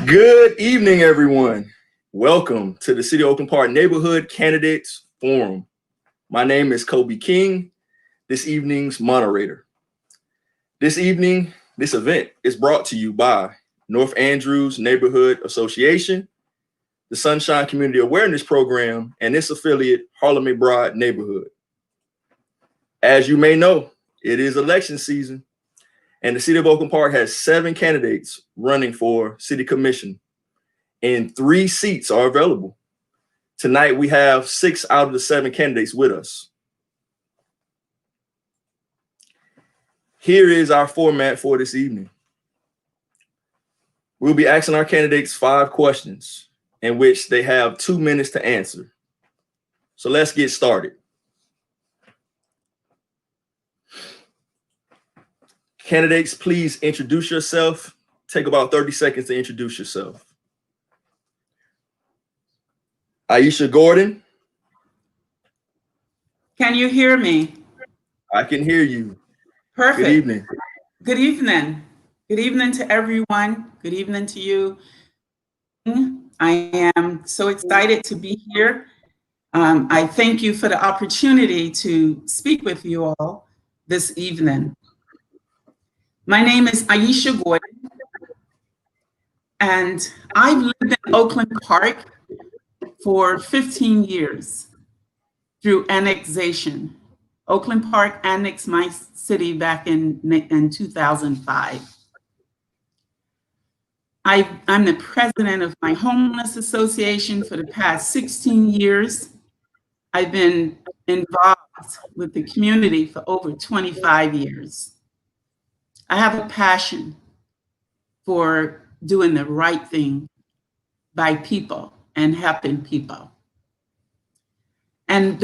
Good evening, everyone. Welcome to the City of Oakland Park Neighborhood Candidates Forum. My name is Kobe King, this evening's moderator. This event is brought to you by North Andrews Neighborhood Association, the Sunshine Community Awareness Program, and its affiliate, Harlem McBride Neighborhood. As you may know, it is election season, and the City of Oakland Park has 7 candidates running for City Commission, and 3 seats are available. Tonight, we have 6 out of the 7 candidates with us. Here is our format for this evening. We'll be asking our candidates 5 questions in which they have 2 minutes to answer. So let's get started. Candidates, please introduce yourself. Take about 30 seconds to introduce yourself. Aisha Gordon. Can you hear me? I can hear you. Perfect. Good evening. Good evening. Good evening to everyone. Good evening to you. I am so excited to be here. I thank you for the opportunity to speak with you all this evening. My name is Aisha Gordon, and I've lived in Oakland Park for 15 years through annexation. Oakland Park annexed my city back in 2005. I'm the president of my homeless association for the past 16 years. I've been involved with the community for over 25 years. I have a passion for doing the right thing by people and helping people. And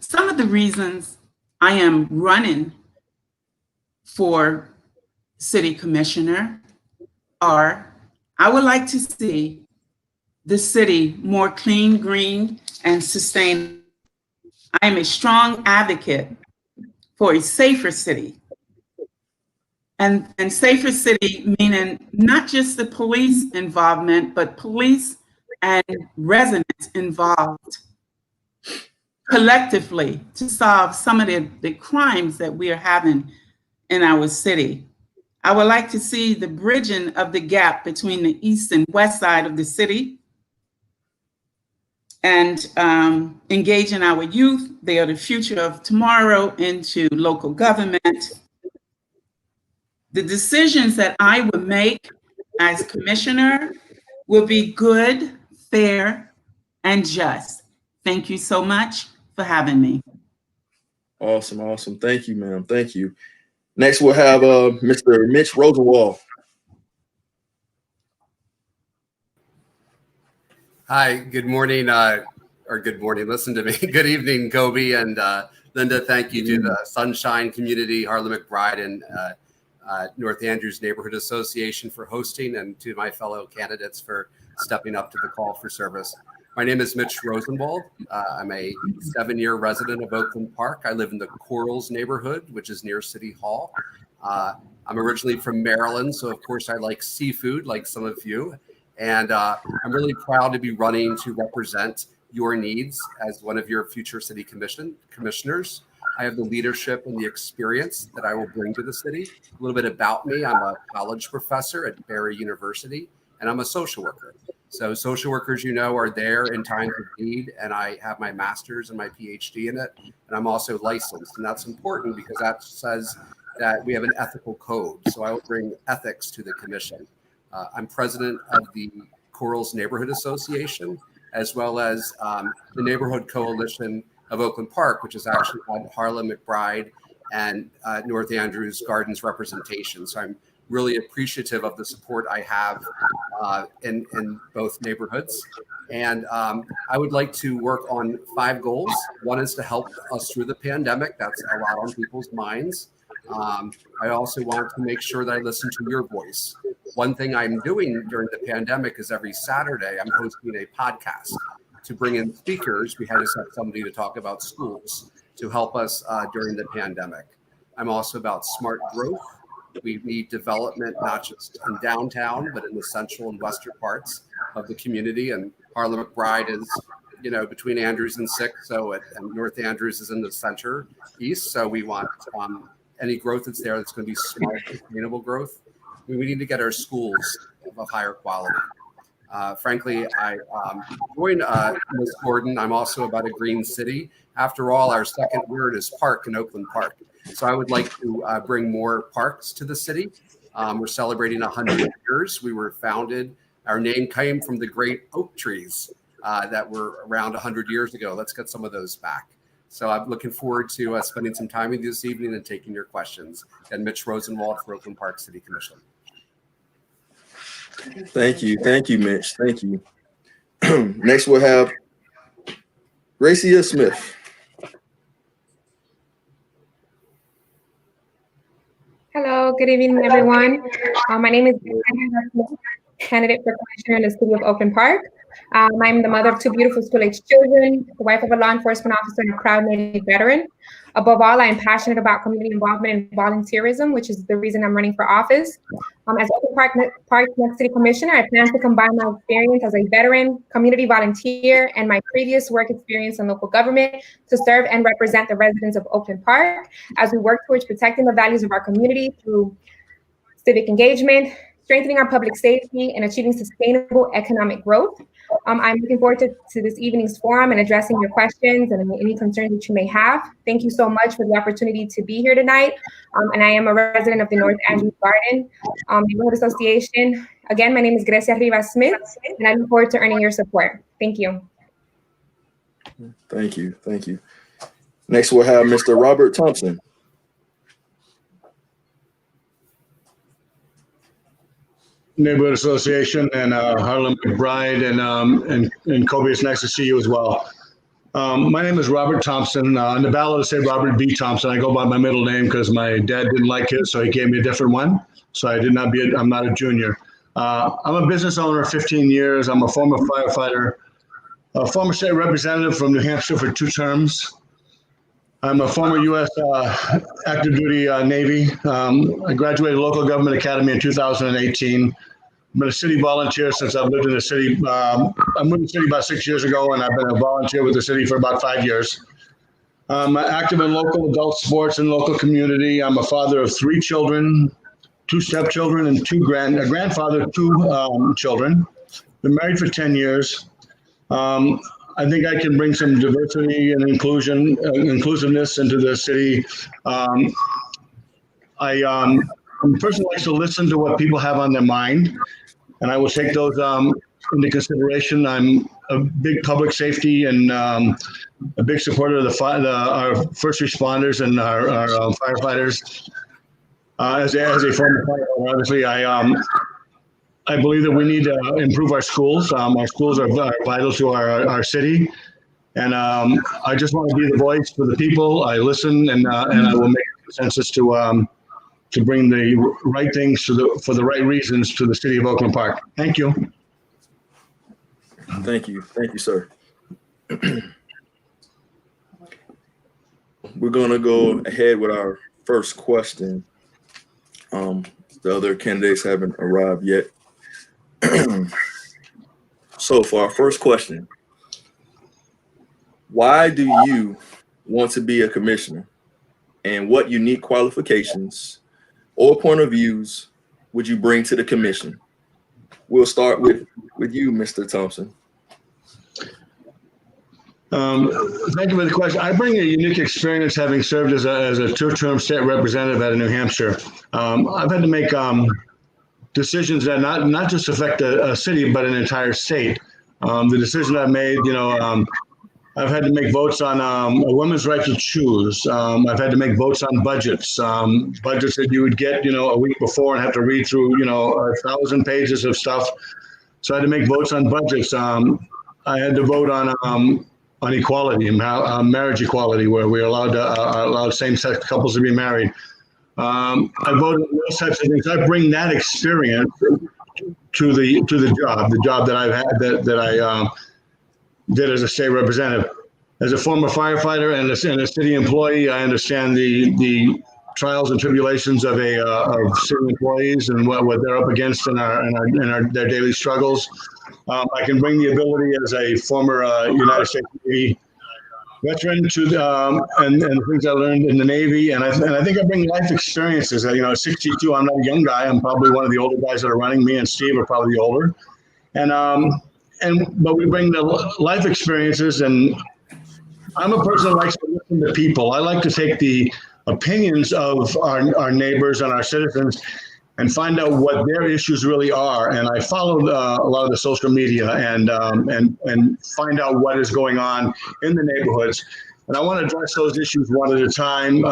some of the reasons I am running for city commissioner are, I would like to see the city more clean, green, and sustainable. I am a strong advocate for a safer city. And safer city meaning not just the police involvement, but police and residents involved collectively to solve some of the crimes that we are having in our city. I would like to see the bridging of the gap between the east and west side of the city and engaging our youth. They are the future of tomorrow into local government. The decisions that I would make as commissioner will be good, fair, and just. Thank you so much for having me. Awesome. Thank you, ma'am. Thank you. Next, we'll have Mr. Mitch Rosenwald. Hi, good morning, or good morning, listen to me. Good evening, Kobe and Linda. Thank you to the Sunshine Community, Harlem McBride, and North Andrews Neighborhood Association for hosting, and to my fellow candidates for stepping up to the call for service. My name is Mitch Rosenwald. I'm a 7-year resident of Oakland Park. I live in the Corals neighborhood, which is near City Hall. I'm originally from Maryland, so of course I like seafood like some of you. And I'm really proud to be running to represent your needs as one of your future city commissioners. I have the leadership and the experience that I will bring to the city. A little bit about me: I'm a college professor at Barry University, and I'm a social worker. So social workers, you know, are there in times of need, and I have my master's and my PhD in it, and I'm also licensed, and that's important because that says that we have an ethical code. So I will bring ethics to the commission. I'm president of the Corals Neighborhood Association, as well as the Neighborhood Coalition of Oakland Park, which is actually on Harlem McBride and North Andrews Gardens representation. So I'm really appreciative of the support I have in both neighborhoods. And I would like to work on 5 goals. One is to help us through the pandemic. That's a lot on people's minds. I also want to make sure that I listen to your voice. One thing I'm doing during the pandemic is every Saturday, I'm hosting a podcast to bring in speakers. We had to set somebody to talk about schools to help us during the pandemic. I'm also about smart growth. We need development, not just in downtown, but in the central and western parts of the community. And Harlem McBride is, between Andrews and 6th. So, and North Andrews is in the center east. So we want any growth that's there that's going to be smart, sustainable growth. We need to get our schools of higher quality. Frankly, I joined Ms. Gordon. I'm also about a green city. After all, our second word is park in Oakland Park. So I would like to bring more parks to the city. We're celebrating 100 years. We were founded. Our name came from the great oak trees that were around 100 years ago. Let's get some of those back. So I'm looking forward to spending some time with you this evening and taking your questions. And Mitch Rosenwald for Oakland Park City Commission. Thank you, Mitch. Thank you. Next, we'll have Gracia Smith. Hello, good evening, everyone. My name is candidate for commissioner in the city of Oakland Park. I'm the mother of 2 beautiful school-age children, the wife of a law enforcement officer and a proud Navy veteran. Above all, I am passionate about community involvement and volunteerism, which is the reason I'm running for office. As Oakland Park Next City Commissioner, I plan to combine my experience as a veteran, community volunteer, and my previous work experience in local government to serve and represent the residents of Oakland Park as we work towards protecting the values of our community through civic engagement, strengthening our public safety, and achieving sustainable economic growth. I'm looking forward to this evening's forum and addressing your questions and any concerns that you may have. Thank you so much for the opportunity to be here tonight. And I am a resident of the North Andrews Garden Neighborhood Association. Again, my name is Gracia Rivas Smith, and I look forward to earning your support. Thank you. Thank you. Thank you. Next, we'll have Mr. Robert Thompson. Neighborhood Association and Harlem McBride and Kobe, it's nice to see you as well. My name is Robert Thompson. On the ballot, I say Robert B. Thompson. I go by my middle name because my dad didn't like it, so he gave me a different one. So I'm not a junior. I'm a business owner 15 years. I'm a former firefighter, a former state representative from New Hampshire for 2 terms. I'm a former U.S. active duty Navy. I graduated local government academy in 2018. I've been a city volunteer since I've lived in the city. I moved to the city about 6 years ago, and I've been a volunteer with the city for about 5 years. I'm active in local adult sports and local community. I'm a father of 3 children, 2 stepchildren, and a grandfather of 2 children. Been married for 10 years. I think I can bring some diversity and inclusiveness into the city. I'm a person who likes to listen to what people have on their mind, and I will take those into consideration. I'm a big public safety and a big supporter of our first responders and our firefighters. As a former firefighter, obviously, I believe that we need to improve our schools. Our schools are vital to our city. And I just want to be the voice for the people. I listen and I will make a consensus to bring the right things for the right reasons to the city of Oakland Park. Thank you. Thank you. Thank you, sir. We're going to go ahead with our first question. The other candidates haven't arrived yet. So for our first question, why do you want to be a commissioner, and what unique qualifications or point of views would you bring to the commission? We'll start with you, Mr. Thompson. Thank you for the question. I bring a unique experience having served as a 2-term state representative out of New Hampshire. I've had to make decisions that not just affect a city, but an entire state. The decision I've made, I've had to make votes on a woman's right to choose. I've had to make votes on budgets, budgets that you would get, a week before and have to read through, 1,000 pages of stuff. So I had to make votes on budgets. I had to vote on equality, marriage equality, where we're allowed same-sex couples to be married. I voted on those types of things. I bring that experience to the job that I've had, that I did as a state representative. As a former firefighter and a city employee, I understand the trials and tribulations of city employees and what they're up against in their daily struggles. I can bring the ability as a former United States Navy veteran to and the things I learned in the Navy, and I think I bring life experiences. You know, at 62, I'm not a young guy. I'm probably one of the older guys that are running. Me and Steve are probably the older, but we bring the life experiences. And I'm a person that likes to listen to people. I like to take the opinions of our neighbors and our citizens and find out what their issues really are. And I followed a lot of the social media and find out what is going on in the neighborhoods. And I want to address those issues one at a time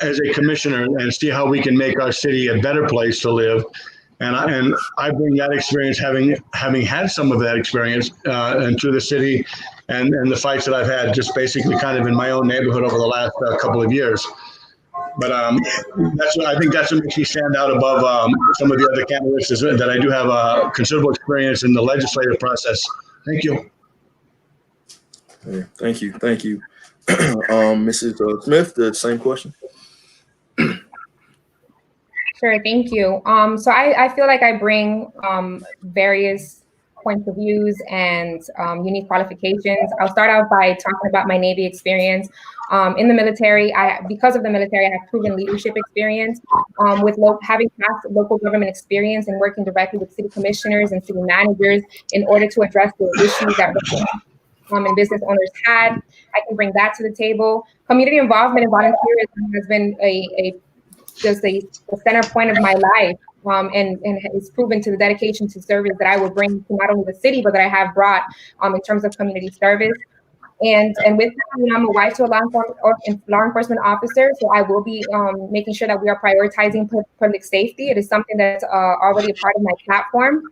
as a commissioner and see how we can make our city a better place to live. And I bring that experience, having had some of that experience into the city and the fights that I've had just basically kind of in my own neighborhood over the last couple of years. But I think that's what makes me stand out above some of the other candidates, is that I do have a considerable experience in the legislative process. Thank you. Okay, thank you. Mrs. Smith, the same question. Sure, thank you. So I feel like I bring various points of views and unique qualifications. I'll start out by talking about my Navy experience. In the military, because of the military, I have proven leadership experience with having past local government experience and working directly with city commissioners and city managers in order to address the issues that and business owners had. I can bring that to the table. Community involvement and volunteerism has been just a center point of my life. And it's proven to the dedication to service that I will bring to not only the city, but that I have brought in terms of community service. And with that, I'm a wife to a law enforcement officer, so I will be making sure that we are prioritizing public safety. It is something that's already a part of my platform.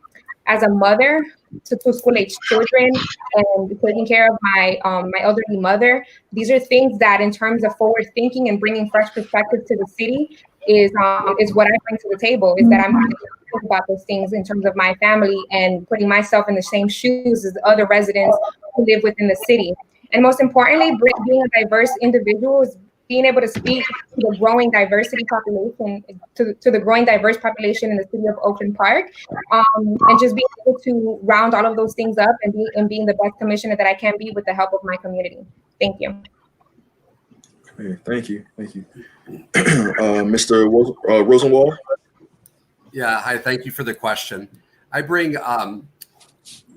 As a mother to two school-age children and taking care of my elderly mother, these are things that, in terms of forward thinking and bringing fresh perspective to the city, is what I bring to the table. Is that I'm going to think about those things in terms of my family and putting myself in the same shoes as other residents who live within the city. And most importantly, being a diverse individual is being able to speak to the growing diversity population, to the growing diverse population in the city of Oakland Park, and just being able to round all of those things up and being the best commissioner that I can be with the help of my community. Thank you. Okay, thank you. Mr. Rosenwald. Yeah, hi, thank you for the question. I bring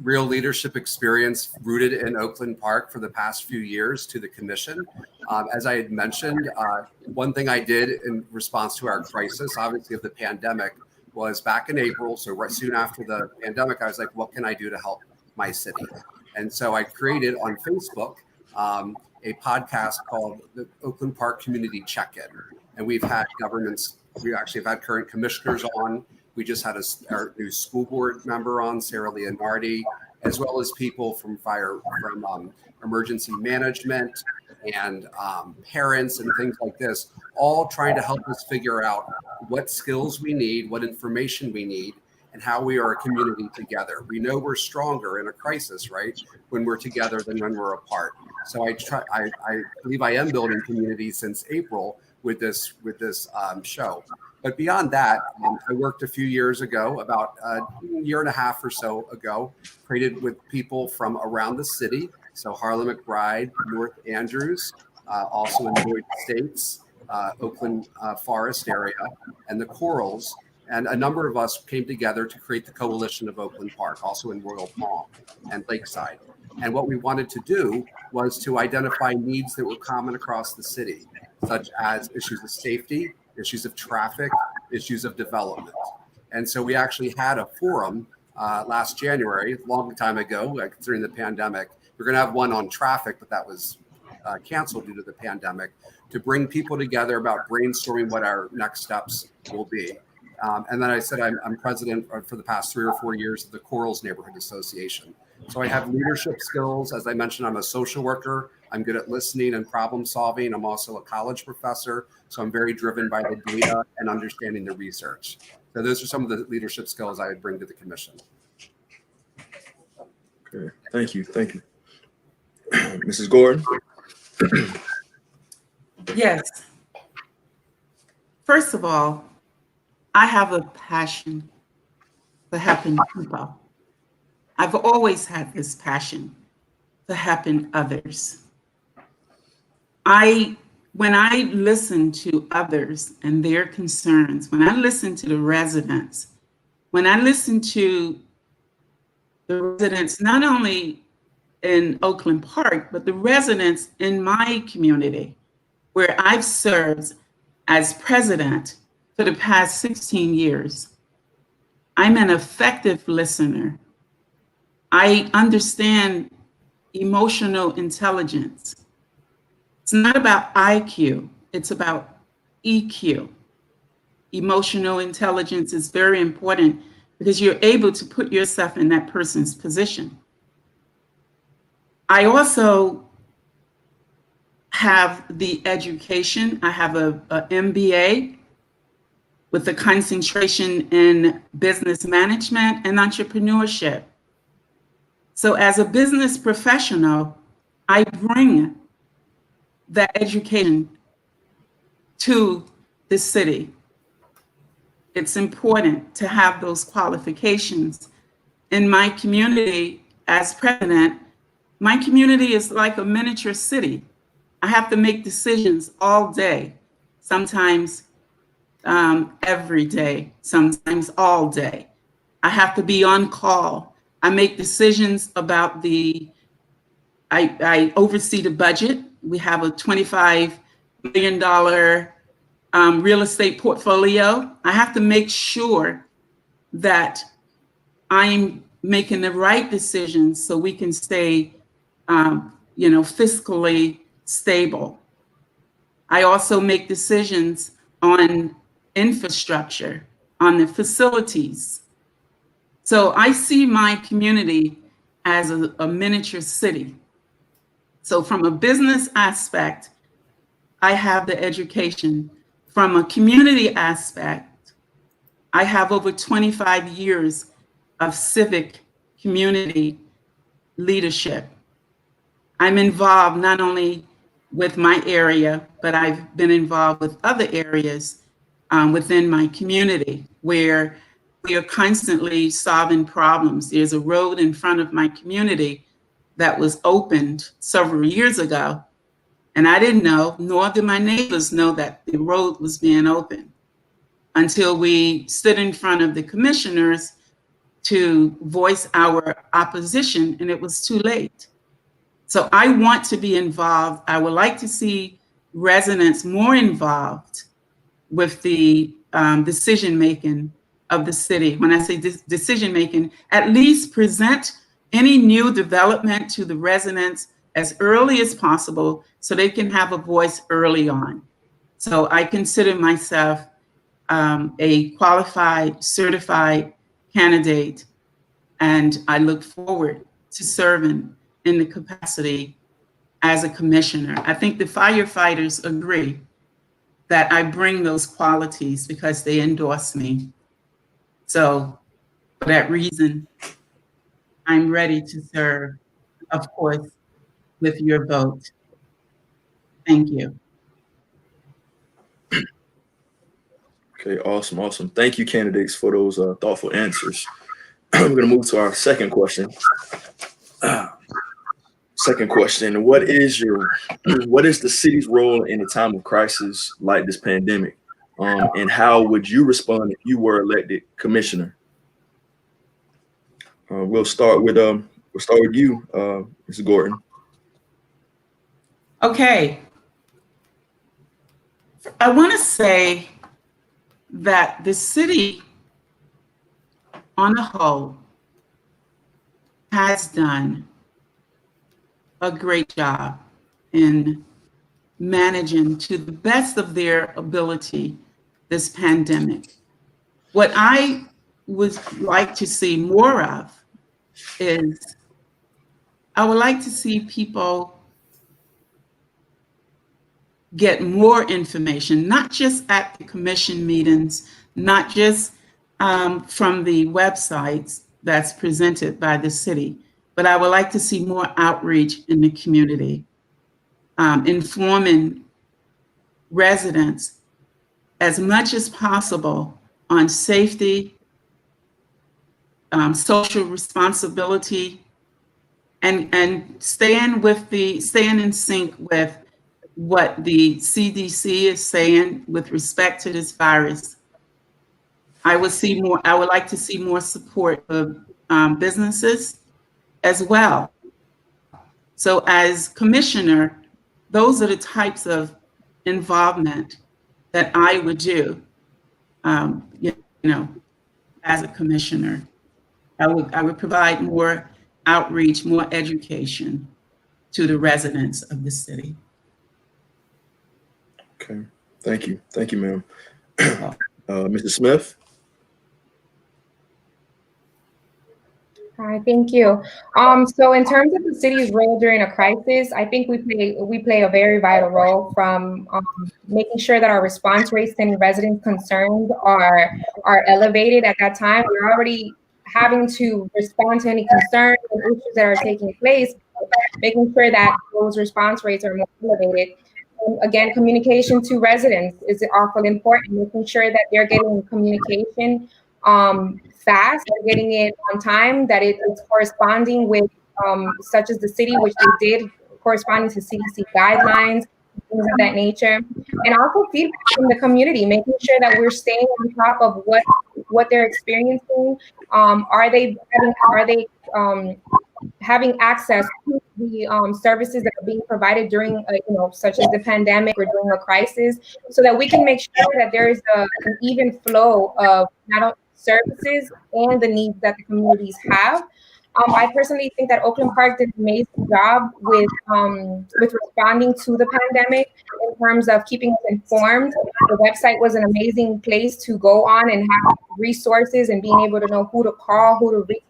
real leadership experience rooted in Oakland Park for the past few years to the commission. As I had mentioned, one thing I did in response to our crisis, obviously of the pandemic, was back in April, so right soon after the pandemic, I was like, what can I do to help my city? And so I created on Facebook a podcast called the Oakland Park Community Check-In. And we've had we actually have had current commissioners on. We just had our new school board member on, Sarah Leonardi, as well as people from emergency management and parents and things like this, all trying to help us figure out what skills we need, what information we need, and how we are a community together. We know we're stronger in a crisis, right, when we're together than when we're apart. So I believe I am building community since April with this show. But beyond that, I worked a few years ago, about a year and a half or so ago, created with people from around the city. So Harlem, McBride, North Andrews, also in the United States, Oakland Forest area, and the Corals. And a number of us came together to create the Coalition of Oakland Park, also in Royal Palm and Lakeside. And what we wanted to do was to identify needs that were common across the city, such as issues of safety, issues of traffic, issues of development. And so we actually had a forum last January, a long time ago, considering the pandemic. We're going to have one on traffic, but that was canceled due to the pandemic, to bring people together about brainstorming what our next steps will be. And then I said I'm president for the past 3 or 4 years of the Corals Neighborhood Association. So I have leadership skills. As I mentioned, I'm a social worker. I'm good at listening and problem solving. I'm also a college professor. So I'm very driven by the data and understanding the research. So those are some of the leadership skills I would bring to the commission. Okay, thank you. Mrs. Gordon. Yes. First of all, I have a passion for helping people. I've always had this passion for helping others. When I listen to others and their concerns, when I listen to the residents, when I listen to the residents, not only in Oakland Park, but the residents in my community, where I've served as president for the past 16 years, I'm an effective listener. I understand emotional intelligence. It's not about IQ, it's about EQ. Emotional intelligence is very important because you're able to put yourself in that person's position. I also have the education. I have a MBA with a concentration in business management and entrepreneurship. So as a business professional, I bring that education to the city. It's important to have those qualifications. In my community, as president, my community is like a miniature city. I have to make decisions all day, sometimes every day, sometimes all day. I have to be on call. I make decisions about I oversee the budget. We have a $25 million real estate portfolio. I have to make sure that I'm making the right decisions so we can stay, fiscally stable. I also make decisions on infrastructure, on the facilities. So I see my community as a miniature city. So from a business aspect, I have the education. From a community aspect, I have over 25 years of civic community leadership. I'm involved not only with my area, but I've been involved with other areas within my community where we are constantly solving problems. There's a road in front of my community that was opened several years ago, and I didn't know, nor did my neighbors know that the road was being opened until we stood in front of the commissioners to voice our opposition, and it was too late. So I want to be involved. I would like to see residents more involved with the decision-making of the city. When I say decision-making, at least present any new development to the residents as early as possible so they can have a voice early on. So I consider myself a qualified, certified candidate, and I look forward to serving in the capacity as a commissioner. I think the firefighters agree that I bring those qualities because they endorse me. So for that reason, I'm ready to serve, of course, with your vote. Thank you. Okay, awesome. Thank you, candidates, for those thoughtful answers. We're going to move to our second question. Second question, what is the city's role in a time of crisis like this pandemic? And how would you respond if you were elected commissioner? We'll start with you, Mr. Gordon. Okay. I want to say that the city on the whole has done a great job in managing to the best of their ability this pandemic. What I would like to see more of is I would like to see people get more information, not just at the commission meetings, not just from the websites that's presented by the city, but I would like to see more outreach in the community, informing residents as much as possible on safety, social responsibility, and staying in sync with what the CDC is saying with respect to this virus. I would like to see more support of businesses as well. So as commissioner, those are the types of involvement that I would do, as a commissioner. I would provide more outreach, more education to the residents of the city. Okay, thank you, ma'am. Mr. Smith. Hi, thank you. So in terms of the city's role during a crisis, I think we play a very vital role from making sure that our response rates to any residents' concerns are elevated at that time. We're already having to respond to any concerns and issues that are taking place, making sure that those response rates are more elevated. And again, communication to residents is awfully important, making sure that they're getting communication fast, they're getting it on time, that it's corresponding with such as the city, which they did, corresponding to CDC guidelines, things of that nature. And also feedback from the community, making sure that we're staying on top of what they're experiencing. Are they having access to the services that are being provided during, such as the pandemic or during a crisis, so that we can make sure that there is an even flow of not only services and the needs that the communities have. I personally think that Oakland Park did an amazing job with responding to the pandemic in terms of keeping us informed. The website was an amazing place to go on and have resources and being able to know who to call, who to reach,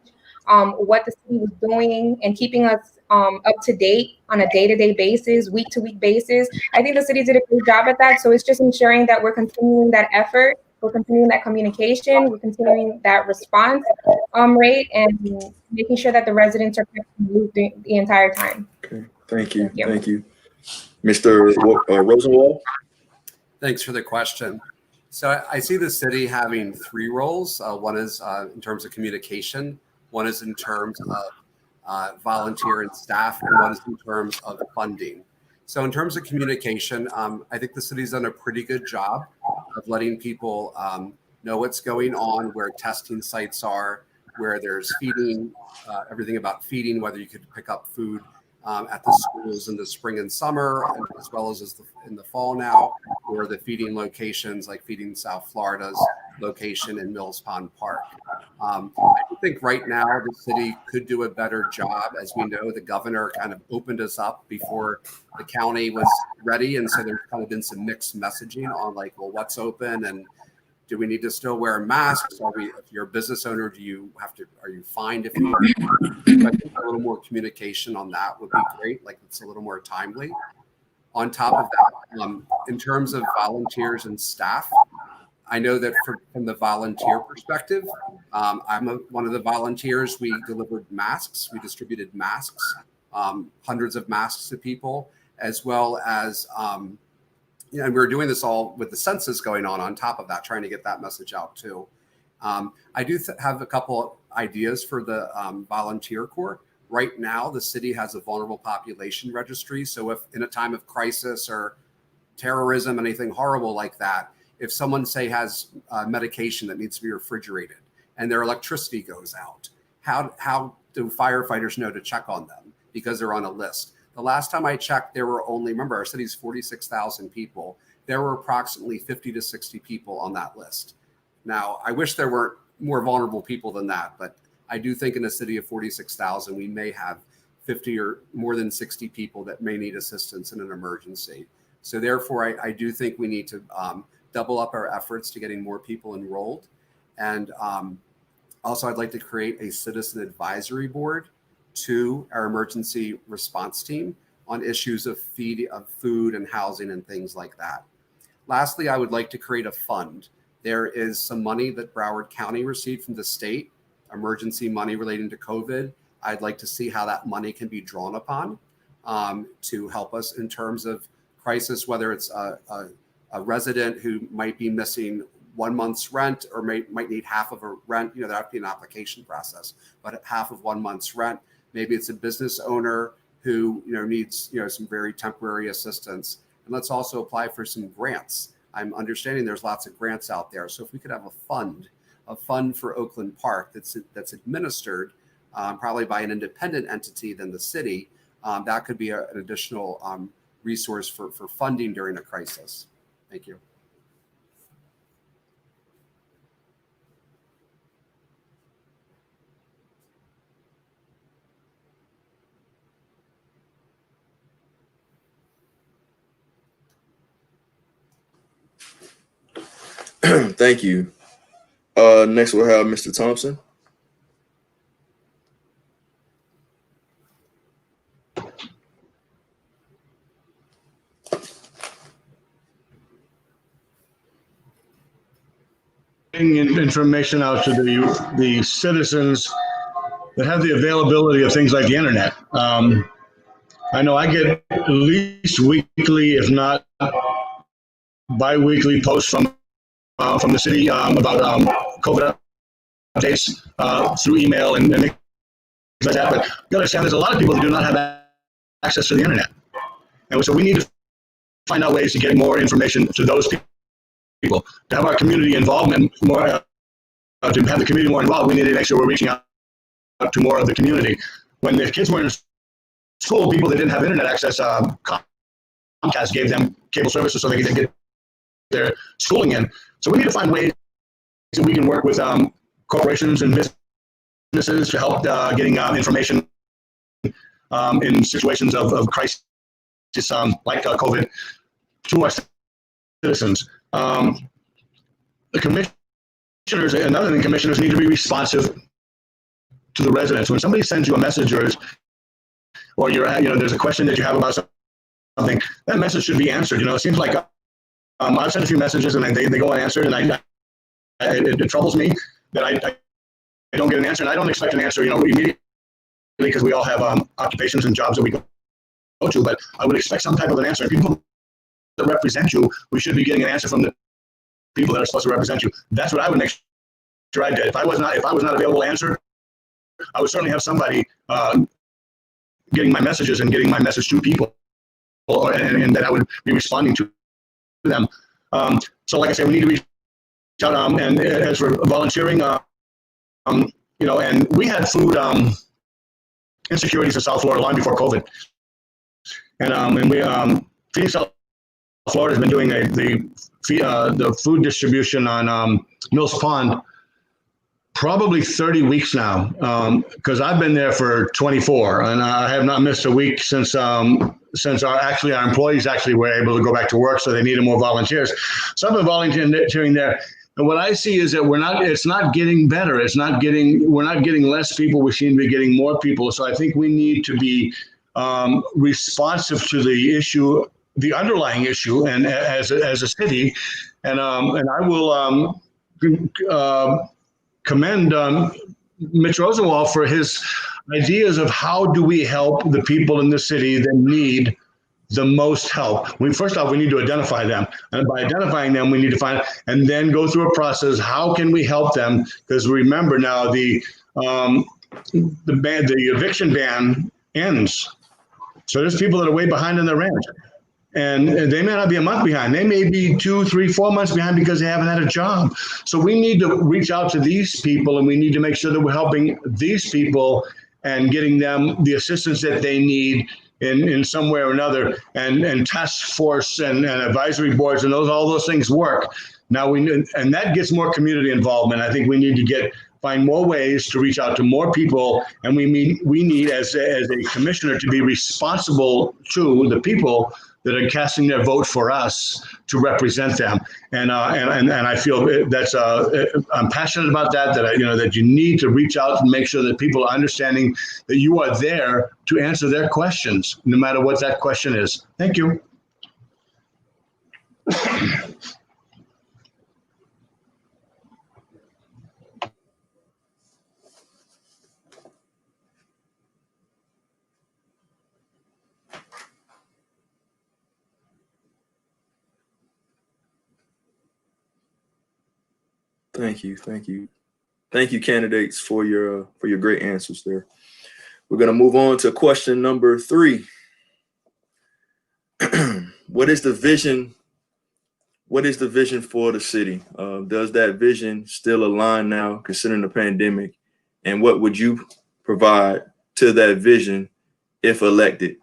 what the city was doing, and keeping us up to date on a day-to-day basis, week-to-week basis. I think the city did a great job at that. So it's just ensuring that we're continuing that effort, we're continuing that communication, we're continuing that response rate, and making sure that the residents are kept in the loop the entire time. Okay, thank you. Mr. Rosenwald. Thanks for the question. So I see the city having three roles. One is in terms of communication, one is in terms of volunteer and staff, and one is in terms of funding. So in terms of communication, I think the city's done a pretty good job of letting people know what's going on, where testing sites are, where there's feeding, everything about feeding, whether you could pick up food at the schools in the spring and summer, as well as in the fall now, or the feeding locations like Feeding South Florida's location in Mills Pond Park. I think right now the city could do a better job. As we know, the governor kind of opened us up before the county was ready. And so there's kind of been some mixed messaging on like, well, what's open and do we need to still wear masks? If you're a business owner, are you fined if you are? So I think a little more communication on that would be great. Like it's a little more timely. On top of that, in terms of volunteers and staff, I know that from the volunteer perspective, I'm one of the volunteers. We delivered masks. We distributed masks, hundreds of masks to people, as well as, and we were doing this all with the census going on top of that, trying to get that message out too. I do have a couple ideas for the volunteer corps. Right now, the city has a vulnerable population registry. So if in a time of crisis or terrorism, anything horrible like that, if someone, say, has medication that needs to be refrigerated and their electricity goes out, how do firefighters know to check on them? Because they're on a list. The last time I checked, there were only, remember, our city's 46,000 people. There were approximately 50 to 60 people on that list. Now, I wish there weren't more vulnerable people than that, but I do think in a city of 46,000, we may have 50 or more than 60 people that may need assistance in an emergency. So therefore, I do think we need to double up our efforts to getting more people enrolled. And also, I'd like to create a citizen advisory board to our emergency response team on issues of food and housing and things like that. Lastly, I would like to create a fund. There is some money that Broward County received from the state, emergency money relating to COVID. I'd like to see how that money can be drawn upon to help us in terms of crisis, whether it's a a resident who might be missing 1 month's rent or might need half of a rent, there have to be an application process, but half of 1 month's rent. Maybe it's a business owner who needs some very temporary assistance. And let's also apply for some grants. I'm understanding there's lots of grants out there. So if we could have a fund for Oakland Park that's administered probably by an independent entity than the city, that could be an additional resource for funding during a crisis. Thank you. Thank you. Next we'll have Mr. Thompson. Information out to the citizens that have the availability of things like the internet. I know I get at least weekly, if not bi-weekly, posts from the city about COVID updates through email and things like that. But you gotta understand, there's a lot of people that do not have access to the internet, and so we need to find out ways to get more information to those people, to have our community involvement more, to have the community more involved. We need to make sure we're reaching out to more of the community. When the kids were in school, people that didn't have internet access, Comcast gave them cable services so they could get their schooling in. So we need to find ways that we can work with corporations and businesses to help getting information in situations of crisis like COVID to our citizens. The commissioners, another thing, commissioners need to be responsive to the residents. When somebody sends you a message or you're, there's a question that you have about something, that message should be answered. It seems like I've sent a few messages and they go unanswered, and it troubles me that I don't get an answer, and I don't expect an answer, immediately, because we all have occupations and jobs that we go to, but I would expect some type of an answer. People that represent you, we should be getting an answer from the people that are supposed to represent you. That's what I would make sure I did. If I was not available to answer, I would certainly have somebody getting my messages and getting my message to people, and that I would be responding to them. So like I said, we need to reach out, and as for volunteering, and we had food insecurities in South Florida long before COVID, and we Phoenix, South Florida has been doing the food distribution on Mills Pond probably 30 weeks now, because I've been there for 24, and I have not missed a week since our employees actually were able to go back to work, so they needed more volunteers. So I've been volunteering there. And what I see is that it's not getting better. We're not getting less people. We seem to be getting more people. So I think we need to be responsive to the issue, the underlying issue, and as a city, and I will commend Mitch Rosenwald for his ideas of how do we help the people in the city that need the most help. First off, we need to identify them, and by identifying them, we need to find and then go through a process. How can we help them? Because remember now, the eviction ban ends, so there's people that are way behind in their rent. And they may not be a month behind. They may be 2, 3, 4 months behind because they haven't had a job. So we need to reach out to these people, and we need to make sure that we're helping these people and getting them the assistance that they need in some way or another. And task force and advisory boards and all those things work. Now and that gets more community involvement. I think we need to find more ways to reach out to more people, and we need as a commissioner to be responsible to the people that are casting their vote for us to represent them, and I feel that's I'm passionate about that. That you need to reach out and make sure that people are understanding that you are there to answer their questions, no matter what that question is. Thank you. Thank you. Thank you. Thank you, candidates, for your great answers there. We're going to move on to question number 3. What is the vision? What is the vision for the city? Does that vision still align now, considering the pandemic? And what would you provide to that vision if elected?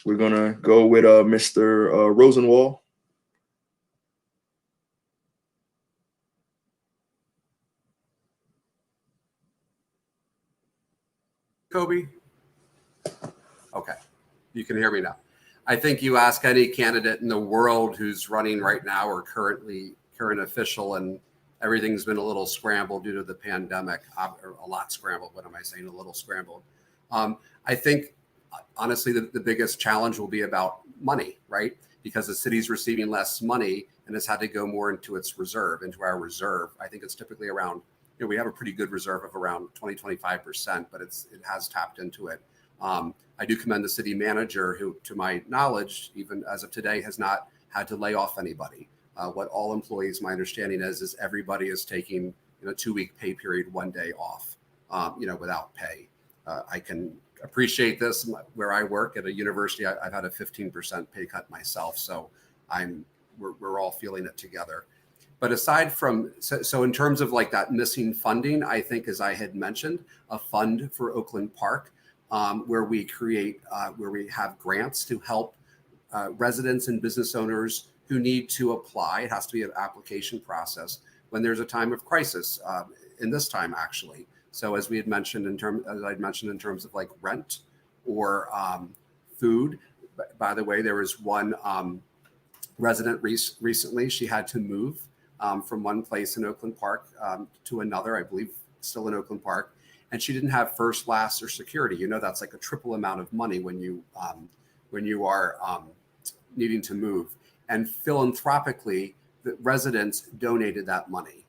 We're gonna go with Mr. Rosenwald. Kobe? Okay, you can hear me now. I think you ask any candidate in the world who's running right now or current official, and everything's been a little scrambled due to the pandemic, or a lot scrambled. What am I saying? A little scrambled. I think, honestly, the biggest challenge will be about money, right? Because the city's receiving less money and has had to go more into its reserve, into our reserve. I think it's typically around, we have a pretty good reserve of around 20-25%, but it has tapped into it. I do commend the city manager who, to my knowledge, even as of today, has not had to lay off anybody. What all employees, my understanding is everybody is taking 2-week pay period, 1 day off, without pay. I can appreciate this where I work at a university. I've had a 15% pay cut myself, so we're all feeling it together. But aside from, so in terms of like that missing funding, I think, as I had mentioned, a fund for Oakland Park, where we create, where we have grants to help residents and business owners who need to apply. It has to be an application process when there's a time of crisis, in this time actually. So as we had mentioned as I'd mentioned in terms of like rent or food. By the way, there was one resident recently. She had to move from one place in Oakland Park to another, I believe still in Oakland Park, and she didn't have first, last, or security. That's like a triple amount of money when you are needing to move. And philanthropically, the residents donated that money.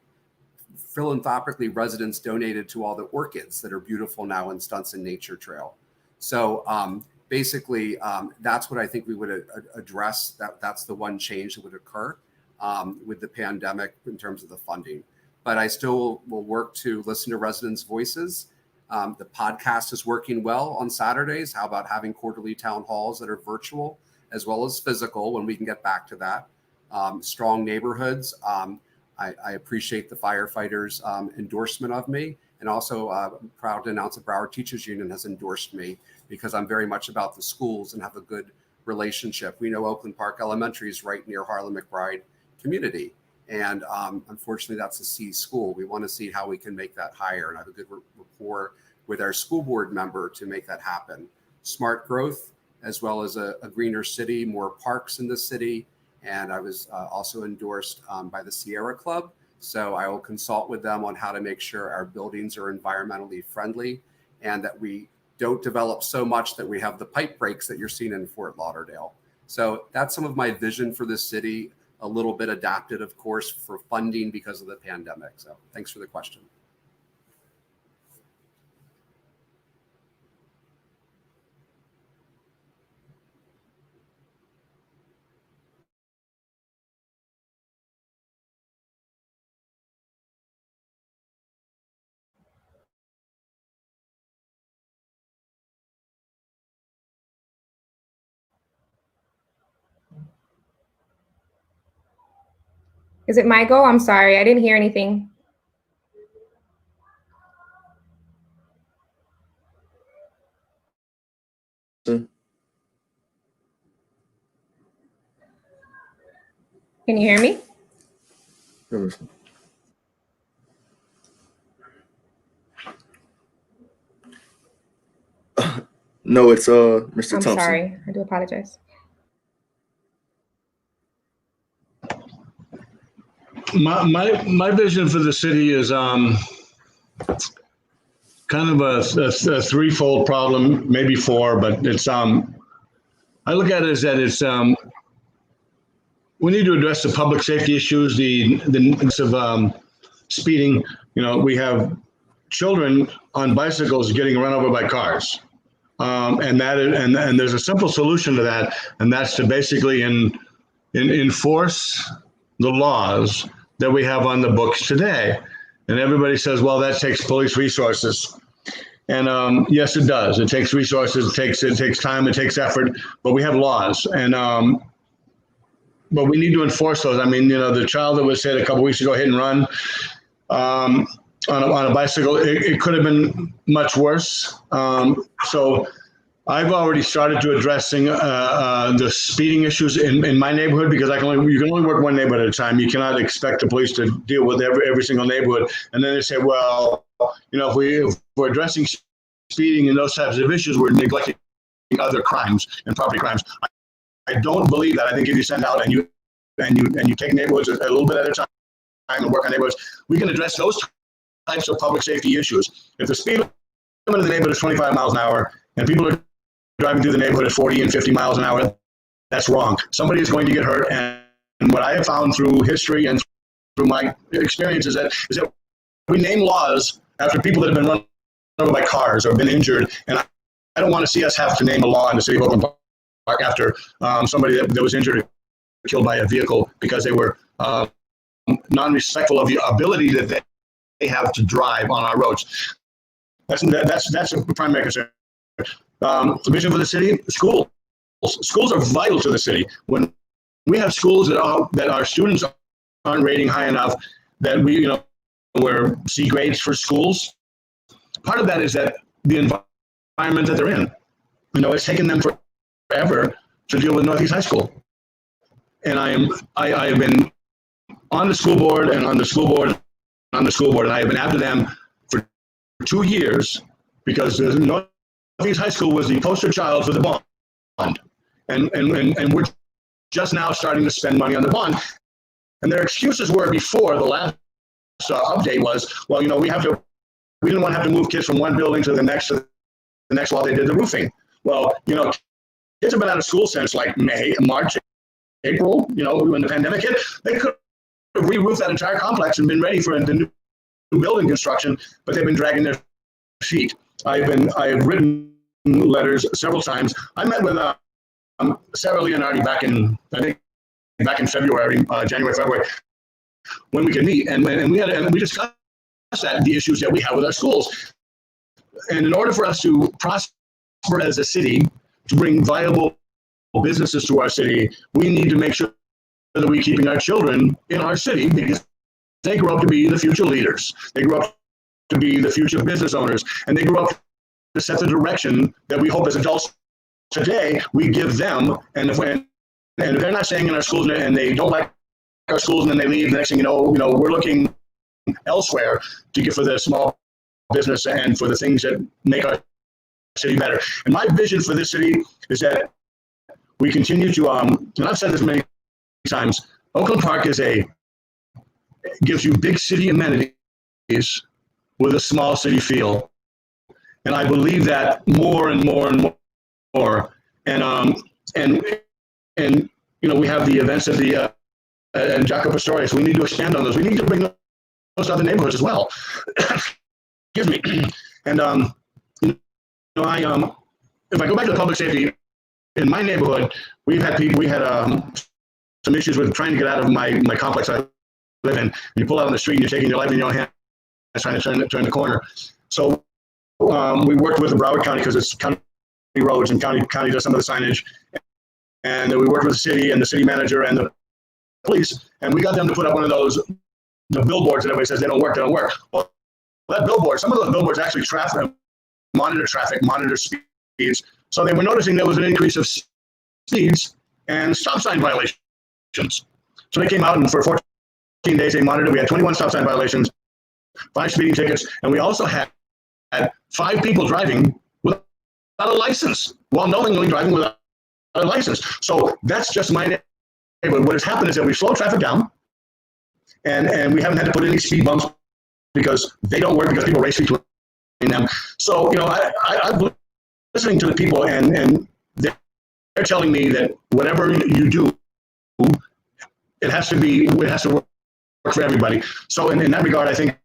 Philanthropically, residents donated to all the orchids that are beautiful now in Stunson Nature Trail. So basically, that's what I think we would address. That's the one change that would occur with the pandemic in terms of the funding. But I still will work to listen to residents' voices. The podcast is working well on Saturdays. How about having quarterly town halls that are virtual as well as physical when we can get back to that? Strong neighborhoods. I appreciate the firefighters' endorsement of me. And also I'm proud to announce that Broward Teachers Union has endorsed me because I'm very much about the schools and have a good relationship. We know Oakland Park Elementary is right near Harlem McBride community. And unfortunately, that's a C school. We want to see how we can make that higher and have a good rapport with our school board member to make that happen. Smart growth, as well as a greener city, more parks in the city. And I was also endorsed by the Sierra Club. So I will consult with them on how to make sure our buildings are environmentally friendly and that we don't develop so much that we have the pipe breaks that you're seeing in Fort Lauderdale. So that's some of my vision for this city, a little bit adapted, of course, for funding because of the pandemic. So thanks for the question. Is it my go? I'm sorry, I didn't hear anything. Can you hear me? No, it's Mr. I'm Thompson. sorry, I do apologize. My vision for the city is kind of a threefold problem, maybe four, but it's I look at it as that it's we need to address the public safety issues, the needs of speeding. We have children on bicycles getting run over by cars. And there's a simple solution to that, and that's to basically enforce the laws that we have on the books today. And everybody says, well, that takes police resources. And yes, it does. It takes resources, it takes time, it takes effort, but we have laws. And but we need to enforce those. I mean, the child that was hit a couple weeks ago, hit and run on a bicycle, it could have been much worse. So I've already started to addressing the speeding issues in my neighborhood, because you can only work one neighborhood at a time. You cannot expect the police to deal with every single neighborhood. And then they say, well, if we're addressing speeding and those types of issues, we're neglecting other crimes and property crimes. I don't believe that. I think if you send out and you take neighborhoods a little bit at a time and work on neighborhoods, we can address those types of public safety issues. If the speed limit of the neighborhood is 25 miles an hour and people are driving through the neighborhood at 40 and 50 miles an hour, that's wrong. Somebody is going to get hurt. And what I have found through history and through my experience is that we name laws after people that have been run over by cars or been injured. And I don't want to see us have to name a law in the city of Oakland Park after somebody that was injured or killed by a vehicle because they were non-respectful of the ability that they have to drive on our roads. That's a primary concern. The vision for the city: schools. Schools are vital to the city. When we have schools that our students aren't rating high enough, that we're C grades for schools. Part of that is that the environment that they're in. It's taken them forever to deal with Northeast High School. And I have been on the school board and on the school board and on the school board, and I have been after them for 2 years because Northeast High School was the poster child for the bond. And we're just now starting to spend money on the bond. And their excuses were before the last update was, well, we didn't want to have to move kids from one building to the next while they did the roofing. Well, kids have been out of school since like March, April, when the pandemic hit. They could have re-roofed that entire complex and been ready for the new building construction, but they've been dragging their feet. I have written letters several times. I met with Sarah Leonardi back in February, January, February, when we could meet, and we discussed the issues that we have with our schools. And in order for us to prosper as a city, to bring viable businesses to our city, we need to make sure that we're keeping our children in our city, because they grow up to be the future leaders. They grow up to be the future business owners, and they grow up to set the direction that we hope as adults today we give them. And if they're not staying in our schools and they don't like our schools and then they leave, the next thing we're looking elsewhere to get for the small business and for the things that make our city better. And my vision for this city is that we continue to, and I've said this many times, Oakland Park gives you big city amenities with a small city feel. And I believe that more and more and more. And we have the events of the and Jaco Pastorius. We need to expand on those. We need to bring those to other neighborhoods as well. Excuse me. And if I go back to the public safety in my neighborhood, we had some issues with trying to get out of my complex I live in. And you pull out on the street and you're taking your life in your own hands, trying to turn the corner. So we worked with the Broward County, because it's county roads and county does some of the signage. And then we worked with the city and the city manager and the police, and we got them to put up one of those the billboards that everybody says they don't work. Well, that billboard, some of those billboards actually monitor traffic, monitor speeds. So they were noticing there was an increase of speeds and stop sign violations. So they came out, and for 14 days they monitored. We had 21 stop sign violations, 5 speeding tickets, and we also had 5 people driving without a license, while knowingly driving without a license. So that's just my neighborhood. What has happened is that we've slowed traffic down, and we haven't had to put any speed bumps because they don't work, because people race between them. So I'm listening to the people, and they're telling me that whatever you do, it has to work for everybody. So in that regard, I think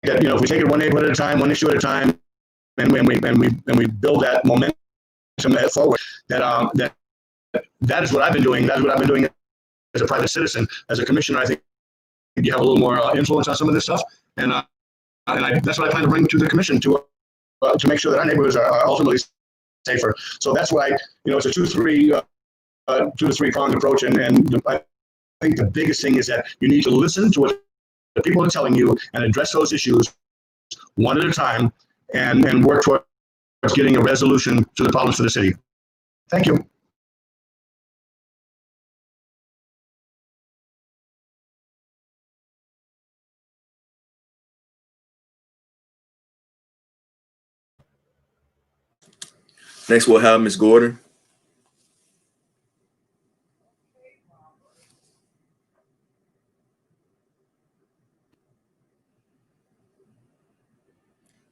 that, if we take it one neighborhood at a time, one issue at a time, and we build that momentum forward, that is what I've been doing. That's what I've been doing as a private citizen. As a commissioner, I think you have a little more influence on some of this stuff, and that's what I plan to bring to the commission to make sure that our neighborhoods are ultimately safer. So that's why it's a 2 to 3 pronged approach, and I think the biggest thing is that you need to listen to what the people are telling you and address those issues one at a time, and work towards getting a resolution to the problems for the city. Thank you. Next, we'll have Ms. Gordon.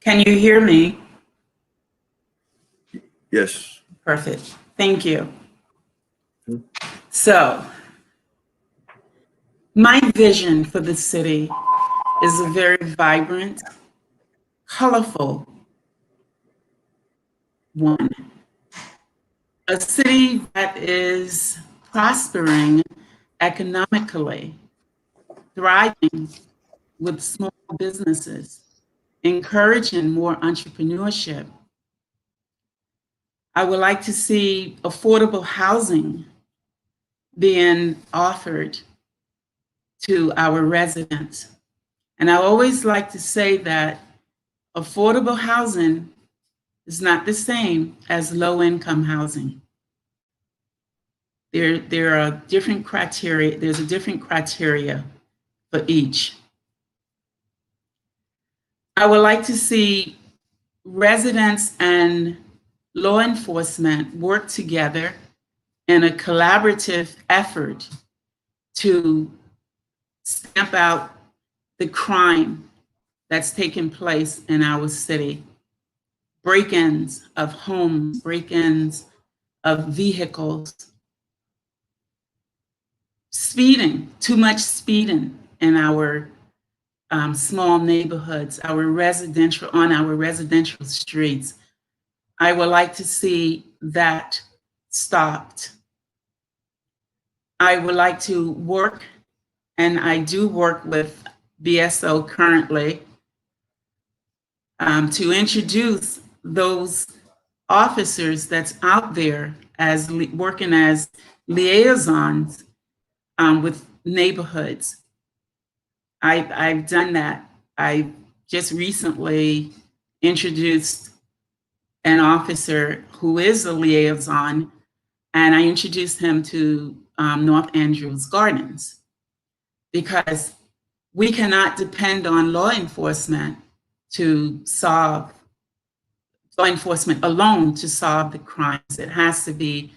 Can you hear me? Yes. Perfect. Thank you. So, my vision for the city is a very vibrant, colorful one. A city that is prospering economically, thriving with small businesses, encouraging more entrepreneurship. I would like to see affordable housing being offered to our residents. And I always like to say that affordable housing is not the same as low-income housing. There are different criteria. There's a different criteria for each. I would like to see residents and law enforcement work together in a collaborative effort to stamp out the crime that's taking place in our city. Break-ins of homes, break-ins of vehicles, speeding, too much speeding in our small neighborhoods, on our residential streets. I would like to see that stopped. I would like to work, and I do work with BSO currently, to introduce those officers that's out there as working as liaisons with neighborhoods. I've done that. I just recently introduced an officer who is a liaison, and I introduced him to North Andrews Gardens, because we cannot depend on law enforcement alone to solve the crimes. It has to be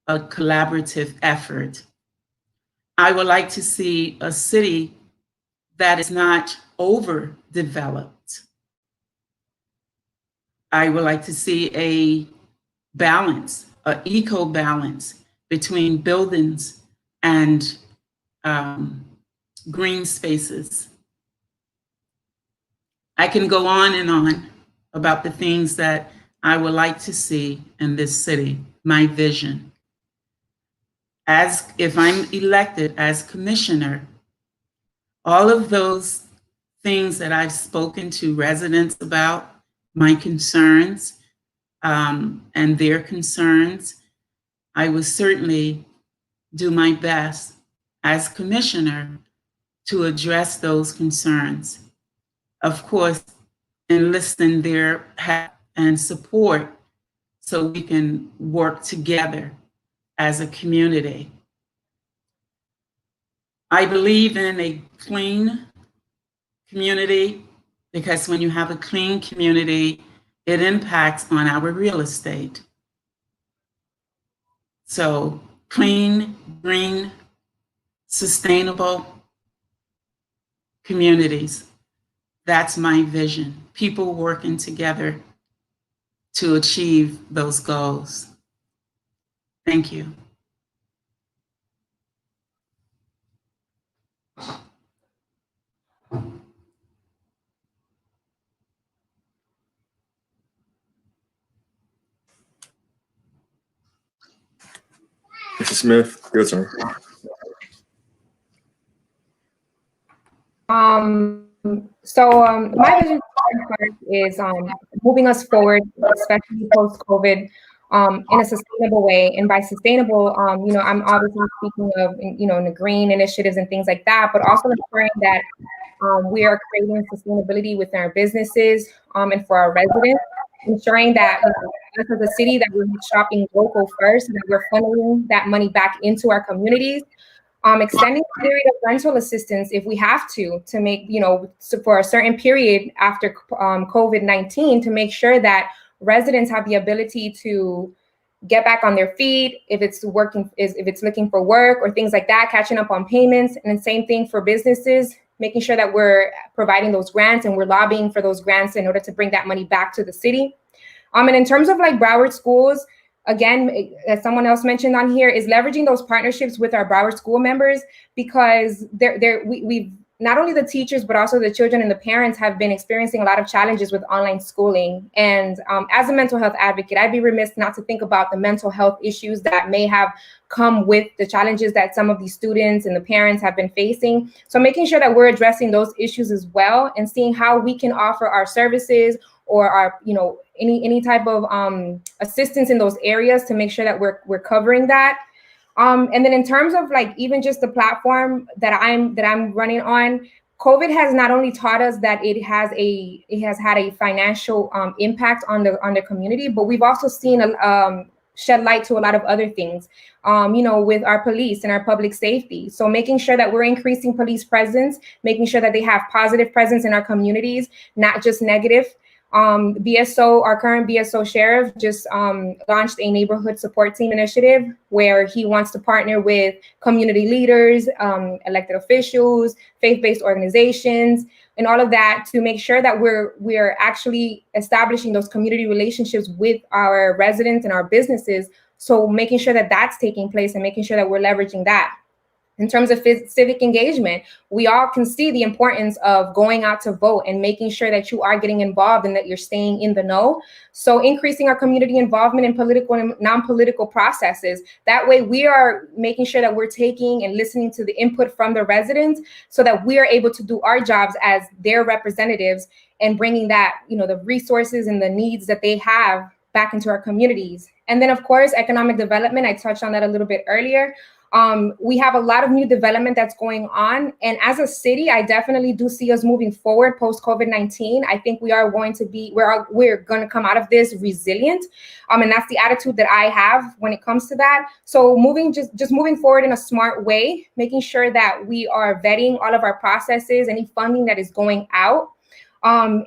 a collaborative effort. I would like to see a city that is not overdeveloped. I would like to see a balance, an eco-balance between buildings and green spaces. I can go on and on about the things that I would like to see in this city, my vision. As if I'm elected as commissioner, all of those things that I've spoken to residents about, my concerns and their concerns, I will certainly do my best as commissioner to address those concerns. Of course, enlisting their help and support so we can work together as a community. I believe in a clean community, because when you have a clean community, it impacts on our real estate. So clean, green, sustainable communities. That's my vision. People working together to achieve those goals. Thank you. Mrs. Smith, your turn. My vision is moving us forward, especially post-COVID, in a sustainable way. And by sustainable, I'm obviously speaking of, in the green initiatives and things like that, but also ensuring that we are creating sustainability within our businesses and for our residents, ensuring that us as a city that we're shopping local first, and that we're funneling that money back into our communities. Extending the period of rental assistance if we have to make, so for a certain period after COVID-19, to make sure that residents have the ability to get back on their feet if it's looking for work or things like that, catching up on payments. And the same thing for businesses, making sure that we're providing those grants and we're lobbying for those grants in order to bring that money back to the city. And in terms of like Broward schools, again, as someone else mentioned on here, is leveraging those partnerships with our Broward school members, because we've not only the teachers, but also the children and the parents have been experiencing a lot of challenges with online schooling. And as a mental health advocate, I'd be remiss not to think about the mental health issues that may have come with the challenges that some of these students and the parents have been facing. So making sure that we're addressing those issues as well, and seeing how we can offer our services or our, any type of assistance in those areas to make sure that we're covering that. And then in terms of like even just the platform that I'm running on, COVID has not only taught us that it has had a financial impact on the community, but we've also seen shed light to a lot of other things, with our police and our public safety. So making sure that we're increasing police presence, making sure that they have positive presence in our communities, not just negative. BSO, our current BSO sheriff, just launched a neighborhood support team initiative where he wants to partner with community leaders, elected officials, faith-based organizations, and all of that to make sure that we're actually establishing those community relationships with our residents and our businesses. So making sure that that's taking place and making sure that we're leveraging that. In terms of civic engagement, we all can see the importance of going out to vote and making sure that you are getting involved and that you're staying in the know. So increasing our community involvement in political and non-political processes. That way we are making sure that we're taking and listening to the input from the residents so that we are able to do our jobs as their representatives and bringing that, the resources and the needs that they have back into our communities. And then of course, economic development, I touched on that a little bit earlier. We have a lot of new development that's going on. And as a city, I definitely do see us moving forward post COVID-19. I think we are going to be, we're going to come out of this resilient. And that's the attitude that I have when it comes to that. So just moving forward in a smart way, making sure that we are vetting all of our processes, any funding that is going out.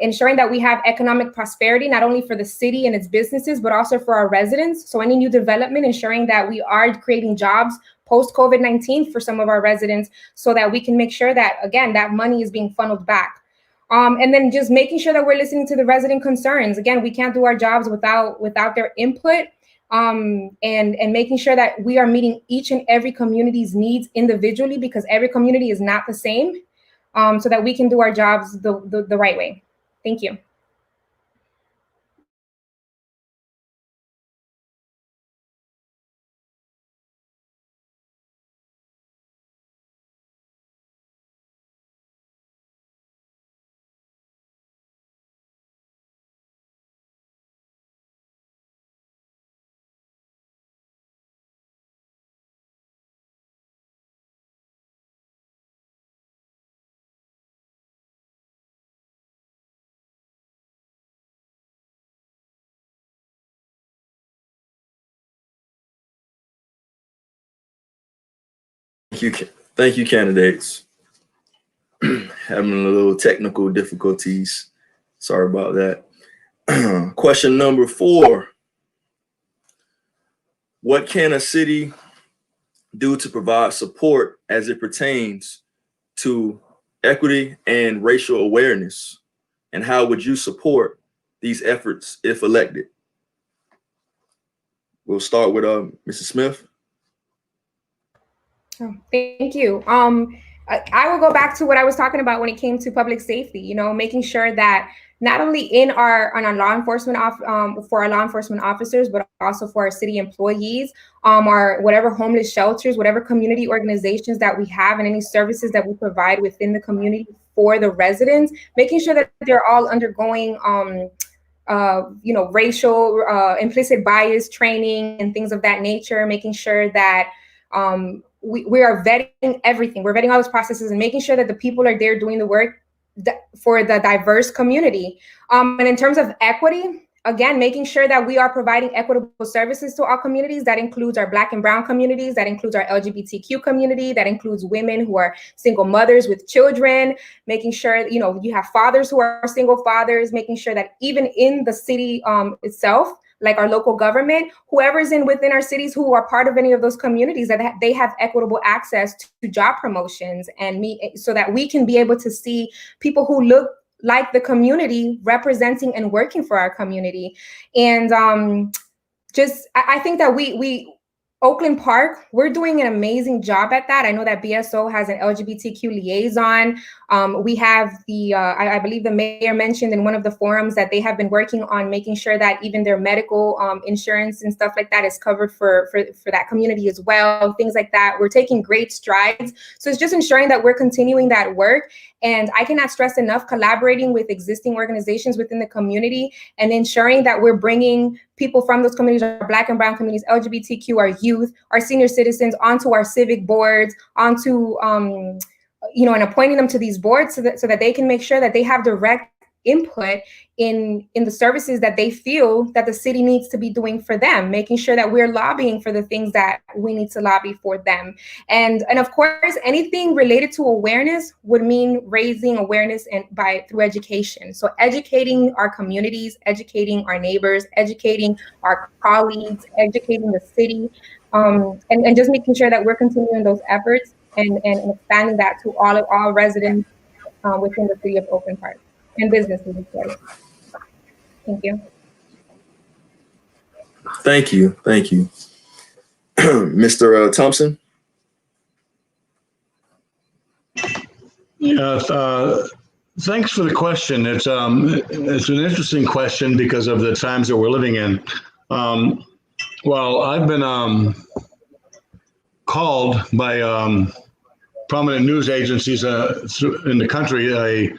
Ensuring that we have economic prosperity, not only for the city and its businesses, but also for our residents. So any new development, ensuring that we are creating jobs post COVID-19 for some of our residents so that we can make sure that, again, that money is being funneled back. And then just making sure that we're listening to the resident concerns. Again, we can't do our jobs without their input. And making sure that we are meeting each and every community's needs individually, because every community is not the same. So that we can do our jobs the right way. Thank you. Thank you, candidates. Having a little technical difficulties. Sorry about that. Question number 4. What can a city do to provide support as it pertains to equity and racial awareness? And how would you support these efforts if elected? We'll start with Mrs. Smith. Oh, thank you. I will go back to what I was talking about when it came to public safety, making sure that not only on our law enforcement for our law enforcement officers, but also for our city employees, our whatever homeless shelters, whatever community organizations that we have, and any services that we provide within the community for the residents, making sure that they're all undergoing racial implicit bias training and things of that nature, making sure that we are vetting everything. We're vetting all those processes and making sure that the people are there doing the work for the diverse community. And in terms of equity, again, making sure that we are providing equitable services to our communities. That includes our Black and Brown communities. That includes our LGBTQ community. That includes women who are single mothers with children, making sure, you have fathers who are single fathers, making sure that even in the city itself, like our local government, whoever's within our cities who are part of any of those communities, that they have equitable access to job promotions so that we can be able to see people who look like the community representing and working for our community. And I think that we Oakland Park, we're doing an amazing job at that. I know that BSO has an LGBTQ liaison. We have I believe the mayor mentioned in one of the forums that they have been working on making sure that even their medical insurance and stuff like that is covered for that community as well, things like that. We're taking great strides. So it's just ensuring that we're continuing that work. And I cannot stress enough collaborating with existing organizations within the community and ensuring that we're bringing people from those communities, our Black and Brown communities, LGBTQ, our youth, our senior citizens, onto our civic boards, onto, and appointing them to these boards so that they can make sure that they have direct input in the services that they feel that the city needs to be doing for them, making sure that we're lobbying for the things that we need to lobby for them. And of course, anything related to awareness would mean raising awareness through education. So educating our communities, educating our neighbors, educating our colleagues, educating the city, and just making sure that we're continuing those efforts and expanding that to all residents within the city of Oakland Park. And businesses, of course. Thank you. Thank you. Mr. Thompson? Yeah, thanks for the question. It's an interesting question because of the times that we're living in. Well, I've been called by prominent news agencies in the country a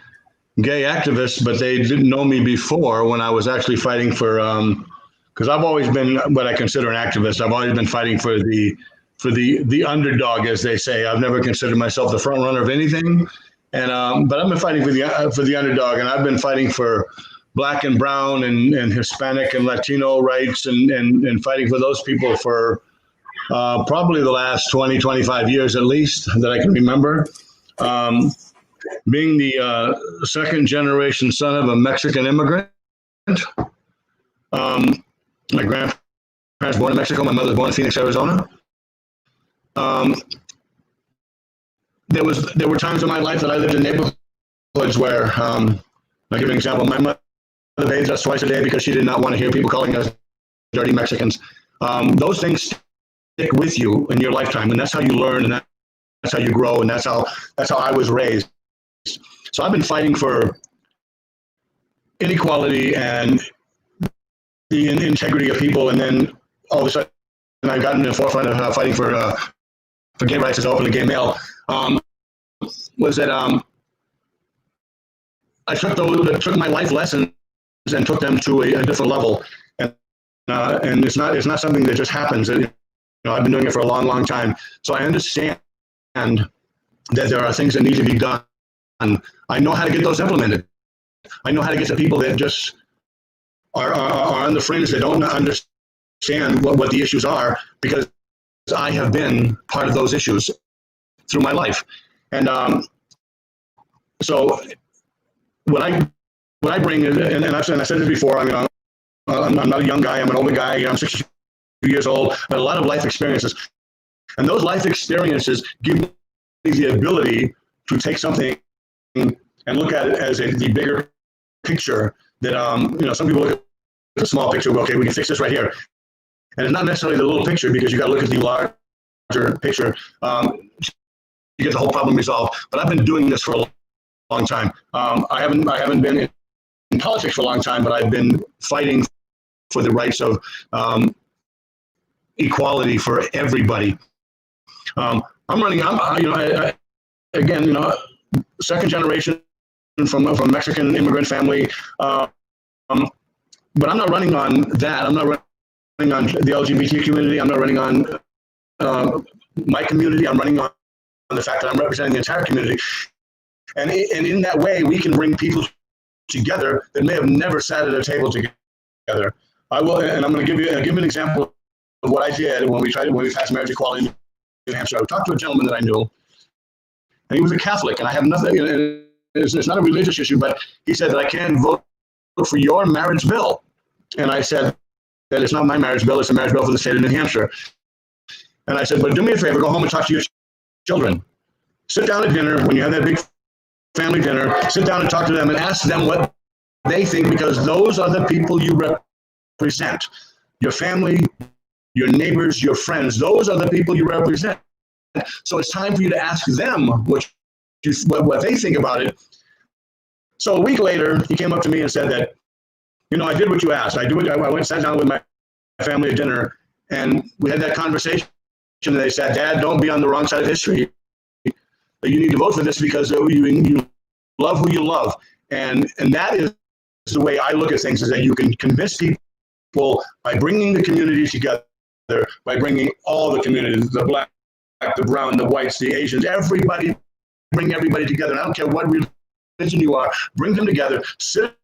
gay activist, but they didn't know me before when I was actually fighting for, because I've always been what I consider an activist. I've always been fighting for the underdog, as they say. I've never considered myself the front runner of anything, and but I've been fighting for the underdog, and I've been fighting for Black and Brown and Hispanic and Latino rights, and fighting for those people for probably the last 20, 25 years at least that I can remember. Being the second generation son of a Mexican immigrant, my grandparents born in Mexico, my mother was born in Phoenix, Arizona. There were times in my life that I lived in neighborhoods where, I'll give you an example. My mother bathed us twice a day because she did not want to hear people calling us dirty Mexicans. Those things stick with you in your lifetime, and that's how you learn, and that's how you grow, and that's how I was raised. So I've been fighting for inequality and the integrity of people, and then all of a sudden I've gotten in the forefront of fighting for gay rights as openly gay male. Was that I took my life lessons and took them to a different level, and it's not something that just happens. I've been doing it for a long, long time, so I understand that there are things that need to be done. And I know how to get those implemented. I know how to get to people that just are on the fringe, that don't understand what the issues are, because I have been part of those issues through my life. And so what I bring, and I said this before, I'm not a young guy, I'm an older guy, I'm 62 years old, but a lot of life experiences. And those life experiences give me the ability to take something and look at it as the bigger picture that, some people look at the small picture, okay, we can fix this right here. And it's not necessarily the little picture, because you got to look at the larger picture. get the whole problem resolved. But I've been doing this for a long time. I haven't been in politics for a long time, but I've been fighting for the rights of equality for everybody. I'm running. Again, second generation from Mexican immigrant family, but I'm not running on that. I'm not running on the LGBT community. I'm not running on my community. I'm running on the fact that I'm representing the entire community. And in that way, we can bring people together that may have never sat at a table together. I will, and I'm going to give you an example of what I did when we passed marriage equality in New Hampshire. I talked to a gentleman that I knew, and he was a Catholic, and I have nothing. It's not a religious issue, but he said that I can't vote for your marriage bill, and I said that it's not my marriage bill; it's a marriage bill for the state of New Hampshire. And I said, but do me a favor, go home and talk to your children. Sit down at dinner when you have that big family dinner. Sit down and talk to them and ask them what they think, because those are the people you represent. Your family, your neighbors, your friends, those are the people you represent. So it's time for you to ask them what they think about it. So a week later, he came up to me and said that, I did what you asked. I went and sat down with my family at dinner, and we had that conversation. And they said, Dad, don't be on the wrong side of history. You need to vote for this because you love who you love. And that is the way I look at things, is that you can convince people by bringing the community together, by bringing all the communities, the black, the brown, the whites, the Asians, everybody, bring everybody together. And I don't care what religion you are, bring them together, sit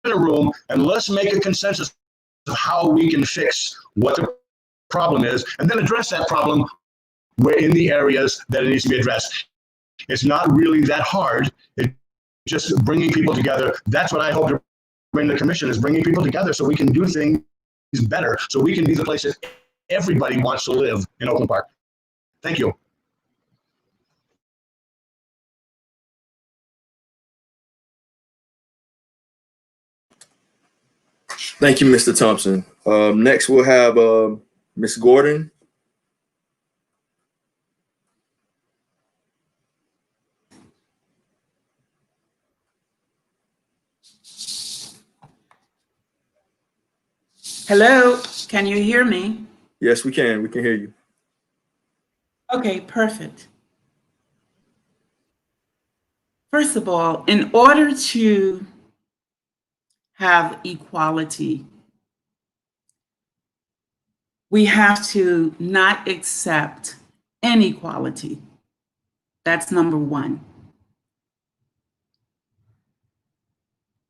in a room, and let's make a consensus of how we can fix what the problem is, and then address that problem where in the areas that it needs to be addressed. It's not really that hard. It's just bringing people together. That's what I hope to bring to the commission, is bringing people together so we can do things better, so we can be the place that everybody wants to live in Oakland Park. Thank you. Thank you, Mr. Thompson. Next, we'll have Ms. Gordon. Hello, can you hear me? Yes, we can. We can hear you. Okay, perfect. First of all, in order to have equality, we have to not accept inequality. That's number one.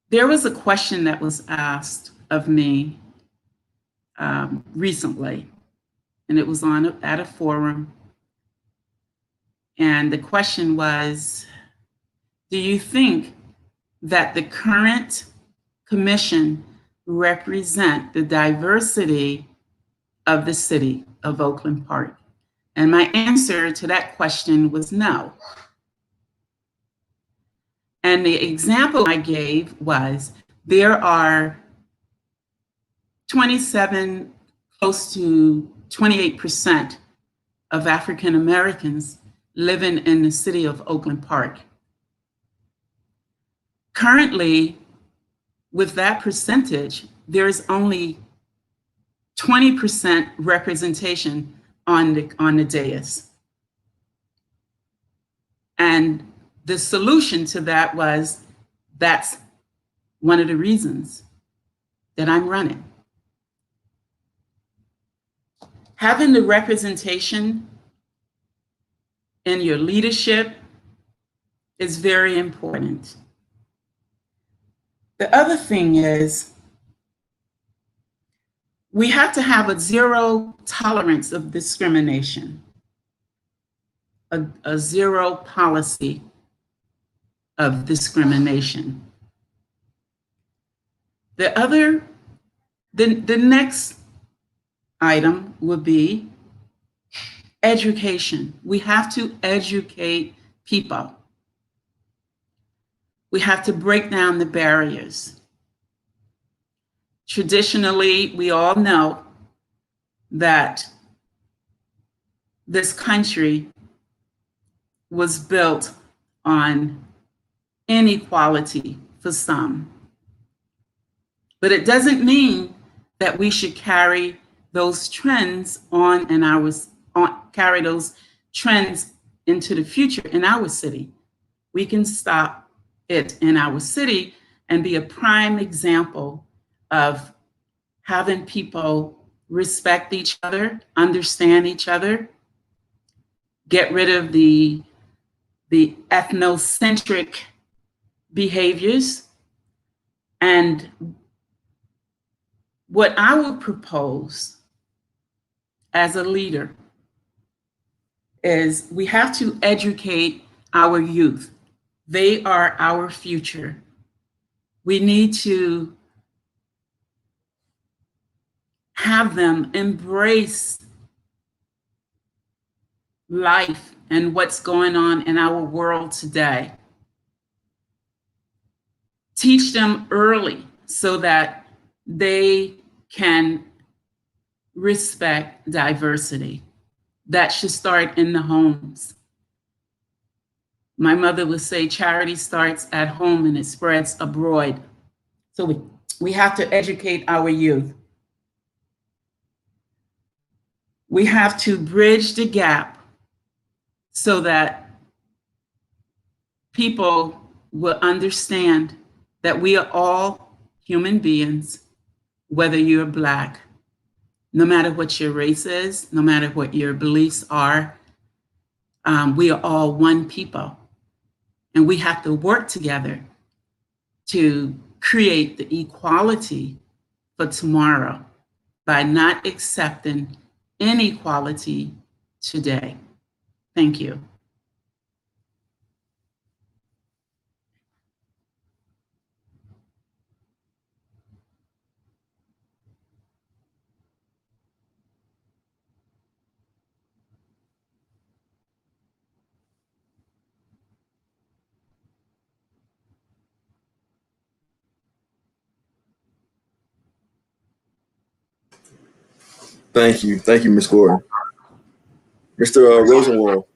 There was a question that was asked of me recently, and it was at a forum. And the question was, do you think that the current commission represent the diversity of the city of Oakland Park? And my answer to that question was no. And the example I gave was, there are 27, close to 28% of African Americans living in the city of Oakland Park. Currently, with that percentage, there's only 20% representation on the dais. And the solution to that was, that's one of the reasons that I'm running. Having the representation in your leadership is very important. The other thing is, we have to have a zero tolerance of discrimination, a zero policy of discrimination. The next item would be education. We have to educate people. We have to break down the barriers. Traditionally, we all know that this country was built on inequality for some. But it doesn't mean that we should carry those trends on carry those trends into the future in our city. We can stop it in our city and be a prime example of having people respect each other, understand each other, get rid of the ethnocentric behaviors. And what I would propose as a leader is we have to educate our youth. They are our future. We need to have them embrace life and what's going on in our world today. Teach them early so that they can respect diversity. That should start in the homes. My mother would say charity starts at home and it spreads abroad. So we have to educate our youth. We have to bridge the gap so that people will understand that we are all human beings, whether you're Black, no matter what your race is, no matter what your beliefs are, we are all one people. And we have to work together to create the equality for tomorrow by not accepting inequality today. Thank you. Thank you, Ms. Gordon. Mr. Rosenwald,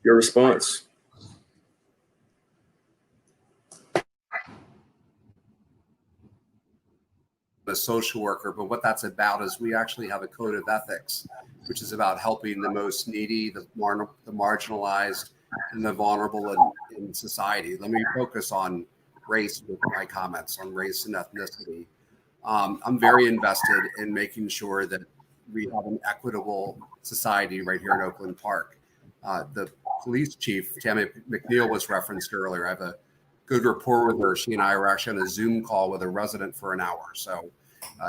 your response. A social worker, but what that's about is we actually have a code of ethics, which is about helping the most needy, the marginalized, and the vulnerable in society. Let me focus on race with my comments on race and ethnicity. I'm very invested in making sure that we have an equitable society right here in Oakland Park. The police chief, Tammy McNeil, was referenced earlier. I have a good rapport with her. She and I were actually on a Zoom call with a resident for an hour. So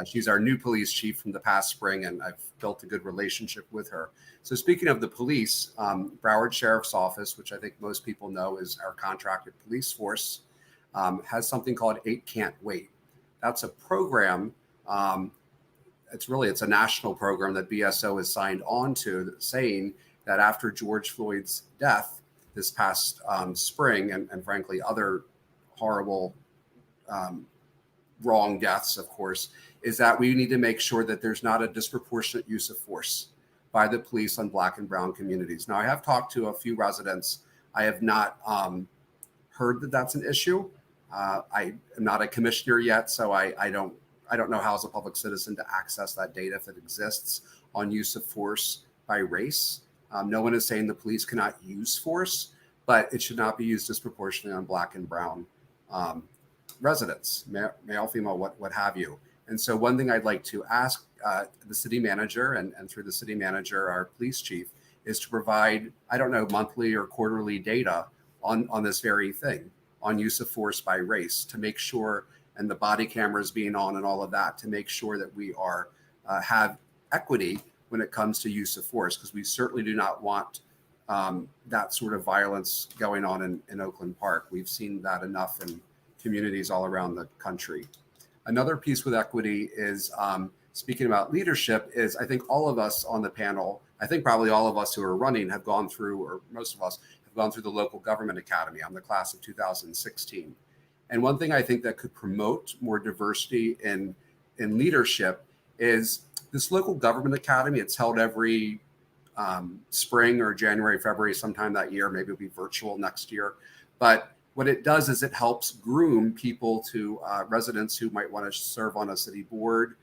she's our new police chief from the past spring, and I've built a good relationship with her. So speaking of the police, Broward Sheriff's Office, which I think most people know is our contracted police force, has something called 8 Can't Wait. That's a program. It's a national program that BSO has signed on to, saying that after George Floyd's death this past spring, and frankly, other horrible wrong deaths, of course, is that we need to make sure that there's not a disproportionate use of force by the police on Black and brown communities. Now, I have talked to a few residents. I have not heard that that's an issue. I am not a commissioner yet, so I don't know how as a public citizen to access that data if it exists on use of force by race. No one is saying the police cannot use force, but it should not be used disproportionately on Black and brown residents, male, female, what have you. And so one thing I'd like to ask the city manager and through the city manager, our police chief, is to provide, I don't know, monthly or quarterly data on this very thing, on use of force by race, to make sure, and the body cameras being on and all of that, to make sure that we are have equity when it comes to use of force, because we certainly do not want that sort of violence going on in Oakland Park. We've seen that enough in communities all around the country. Another piece with equity is, speaking about leadership, is I think all of us on the panel, I think probably all of us who are running have gone through, or most of us have gone through the local government academy. I'm the class of 2016. And one thing I think that could promote more diversity in leadership is this local government academy. It's held every spring or January, February, sometime that year. Maybe it'll be virtual next year. But what it does is it helps groom people to residents who might want to serve on a city board,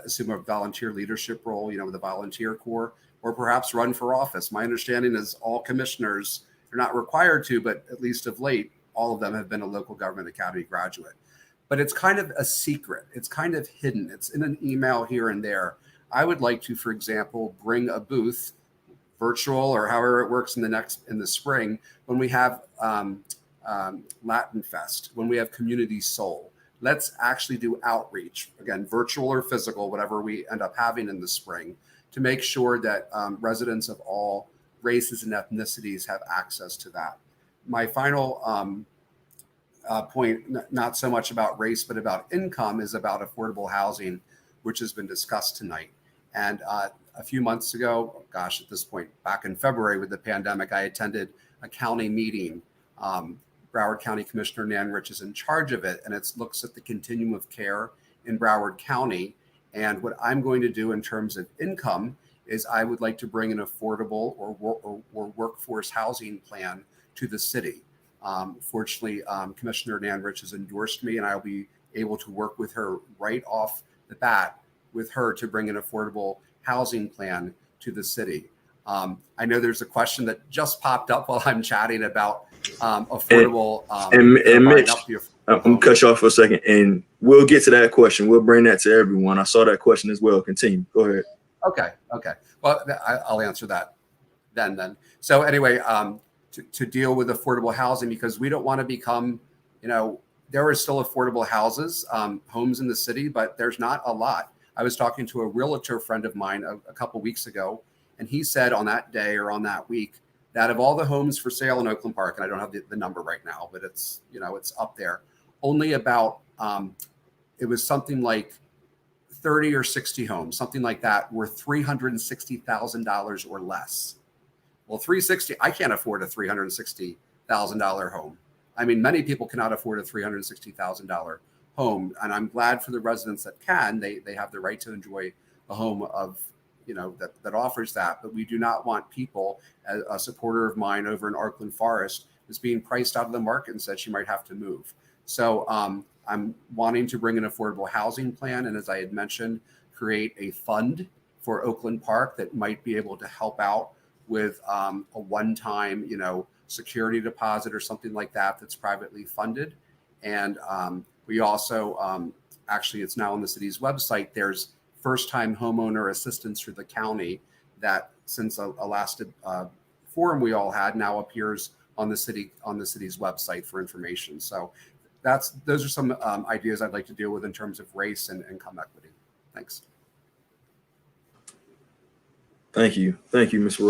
assume a volunteer leadership role, with the volunteer corps, or perhaps run for office. My understanding is all commissioners are not required to, but at least of late, all of them have been a local government academy graduate. But it's kind of a secret. It's kind of hidden. It's in an email here and there. I would like to, for example, bring a booth, virtual or however it works in the spring, when we have Latin Fest, when we have Community Soul. Let's actually do outreach, again, virtual or physical, whatever we end up having in the spring, to make sure that residents of all races and ethnicities have access to that. My final point, not so much about race, but about income, is about affordable housing, which has been discussed tonight. And a few months ago, gosh, at this point, back in February with the pandemic, I attended a county meeting. Broward County Commissioner Nan Rich is in charge of it, and it looks at the continuum of care in Broward County. And what I'm going to do in terms of income is I would like to bring an affordable or workforce housing plan to the city. Fortunately, Commissioner Nan Rich has endorsed me, and I'll be able to work with her right off the bat with her to bring an affordable housing plan to the city. I know there's a question that just popped up while I'm chatting about affordable. And Mitch, I'm gonna cut you off for a second, and we'll get to that question. We'll bring that to everyone. I saw that question as well. Continue. Go ahead. Okay. Well, I'll answer that then. So anyway, to deal with affordable housing, because we don't want to become, there are still affordable houses, homes in the city, but there's not a lot. I was talking to a realtor friend of mine a couple of weeks ago, and he said on that day or on that week that of all the homes for sale in Oakland Park, and I don't have the number right now, but it's, it's up there, only about, it was something like 30 or 60 homes, something like that, were $360,000 or less. Well, 360, I can't afford a $360,000 home. I mean, many people cannot afford a $360,000 home, and I'm glad for the residents that can. They have the right to enjoy a home of, that offers that. But we do not want people, a supporter of mine over in Oakland Forest is being priced out of the market and said she might have to move. So I'm wanting to bring an affordable housing plan, and as I had mentioned, create a fund for Oakland Park that might be able to help out with a one-time, security deposit or something like that that's privately funded. And we also, actually, it's now on the city's website, there's first-time homeowner assistance through the county that, since a last forum we all had, now appears on the city's website for information. So those are some ideas I'd like to deal with in terms of race and income equity. Thanks. Thank you, Ms.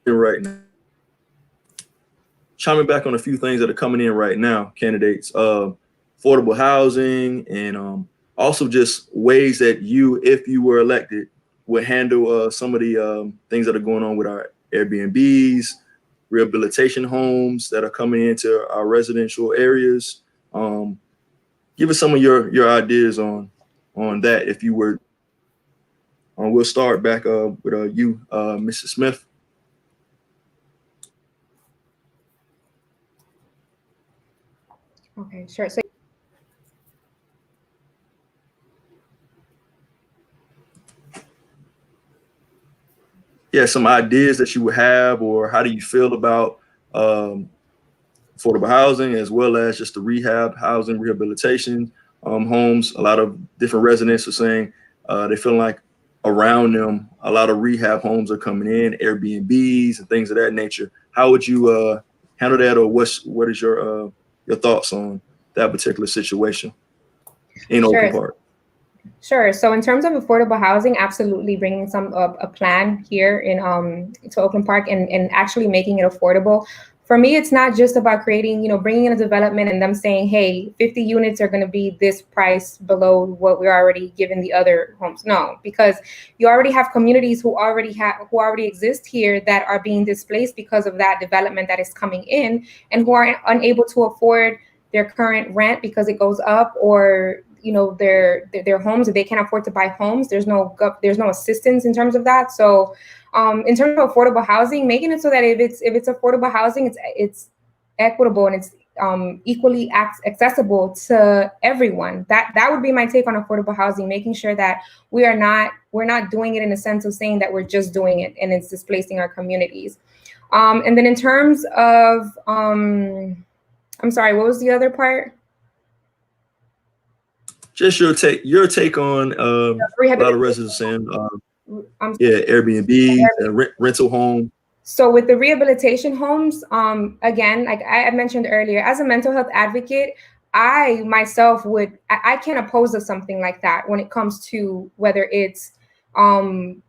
Right now, chiming back on a few things that are coming in right now, candidates, affordable housing, and also just ways that you, if you were elected, would handle some of the things that are going on with our Airbnbs, rehabilitation homes that are coming into our residential areas. Give us some of your ideas on that, if you were. We'll start back with you, Mrs. Smith. Okay, sure. So yeah, some ideas that you would have, or how do you feel about affordable housing, as well as just the rehab housing, rehabilitation homes. A lot of different residents are saying they feel like around them, a lot of rehab homes are coming in, Airbnbs and things of that nature. How would you handle that, or what is your thoughts on that particular situation in Oakland Park? Sure. So in terms of affordable housing, absolutely bringing a plan here to Oakland Park and actually making it affordable. For me, it's not just about creating, bringing in a development and them saying, hey, 50 units are going to be this price below what we're already giving the other homes. No, because you already have communities who already exist here that are being displaced because of that development that is coming in, and who are unable to afford their current rent because it goes up, or their homes, if they can't afford to buy homes, there's no assistance in terms of that. So in terms of affordable housing, making it so that if it's affordable housing, it's equitable and it's equally accessible to everyone. That would be my take on affordable housing, making sure that we're not doing it in a sense of saying that we're just doing it and it's displacing our communities. And then in terms of, I'm sorry, what was the other part? Just your take on a lot of residents saying, Airbnb, rental home. So with the rehabilitation homes, again, like I mentioned earlier, as a mental health advocate, I myself I can't oppose to something like that when it comes to whether it's, from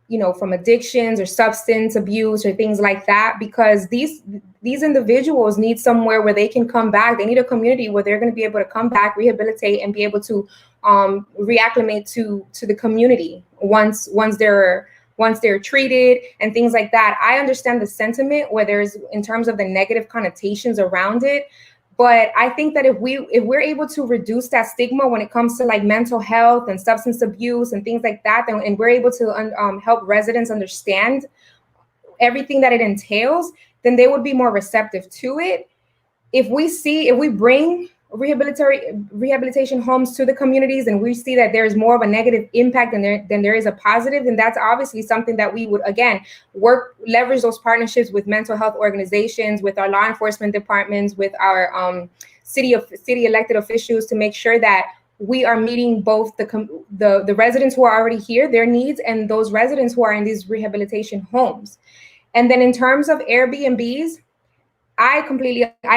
addictions or substance abuse or things like that, because these individuals need somewhere where they can come back. They need a community where they're going to be able to come back, rehabilitate, and be able to reacclimate to the community once they're treated and things like that. I understand the sentiment where there's in terms of the negative connotations around it. But I think that if we're able to reduce that stigma when it comes to like mental health and substance abuse and things like that, and we're able to help residents understand everything that it entails, then they would be more receptive to it. If we bring rehabilitation homes to the communities and we see that there's more of a negative impact than there is a positive, then that's obviously something that we would, again, leverage those partnerships with mental health organizations, with our law enforcement departments, with our city elected officials, to make sure that we are meeting both the residents who are already here, their needs, and those residents who are in these rehabilitation homes. And then in terms of Airbnbs, I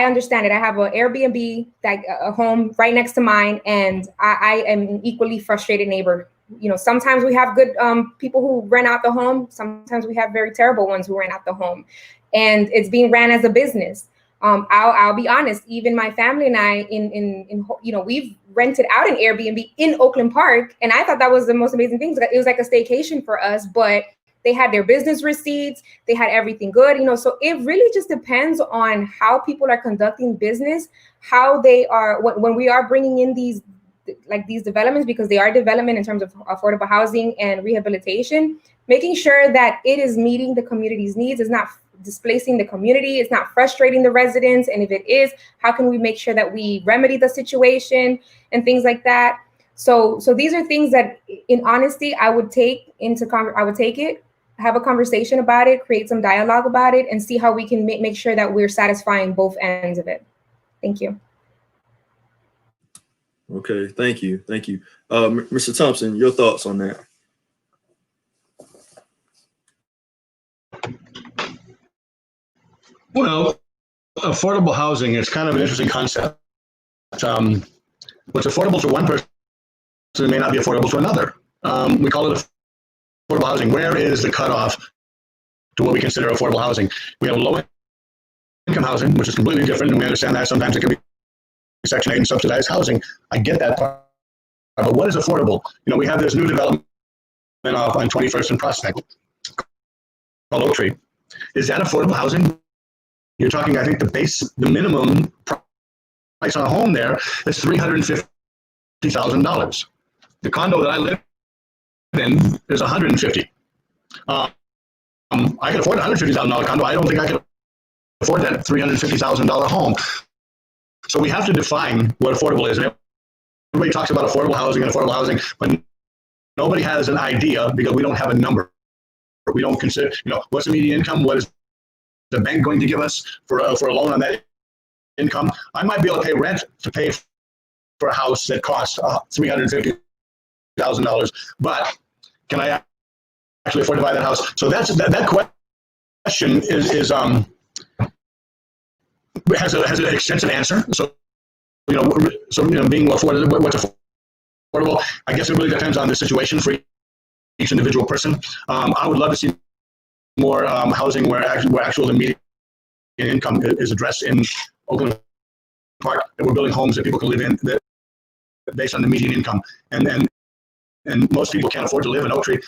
understand it. I have an Airbnb, a home right next to mine, and I am an equally frustrated neighbor. Sometimes we have good people who rent out the home. Sometimes we have very terrible ones who rent out the home, and it's being ran as a business. I'll be honest. Even my family and I, we've rented out an Airbnb in Oakland Park, and I thought that was the most amazing thing. It was like a staycation for us, but they had their business receipts. They had everything good, so it really just depends on how people are conducting business, how they are, when we are bringing in these developments, because they are development in terms of affordable housing and rehabilitation, making sure that it is meeting the community's needs, is not displacing the community, it's not frustrating the residents. And if it is, how can we make sure that we remedy the situation and things like that? So these are things that, in honesty, I would take it, have a conversation about it, create some dialogue about it, and see how we can make sure that we're satisfying both ends of it. Thank you. Okay, thank you. Mr. Thompson, your thoughts on that? Well, affordable housing is kind of an interesting concept. What's affordable to one person may not be affordable to another. We call it affordable housing. Where is the cutoff to what we consider affordable housing? We have low income housing, which is completely different, and we understand that sometimes it can be Section 8 and subsidized housing. I get that part. But what is affordable? We have this new development off on 21st and Prospect called Oak Tree. Is that affordable housing? You're talking, I think the minimum price on a home there is $350,000. The condo that I live in is $150,000. I can afford a $150,000 condo. I don't think I can afford that $350,000 home. So we have to define what affordable is. Everybody talks about affordable housing, but nobody has an idea because we don't have a number. We don't consider, what's the median income? What is the bank going to give us for a loan on that income? I might be able to pay rent to pay for a house that costs $350,000, but can I actually afford to buy that house? So that question has an extensive answer. So being affordable, what's affordable? I guess it really depends on the situation for each individual person. I would love to see more housing where actual the median income is addressed in Oakland Park, and we're building homes that people can live in based on the median income. And most people can't afford to live in Oak Tree,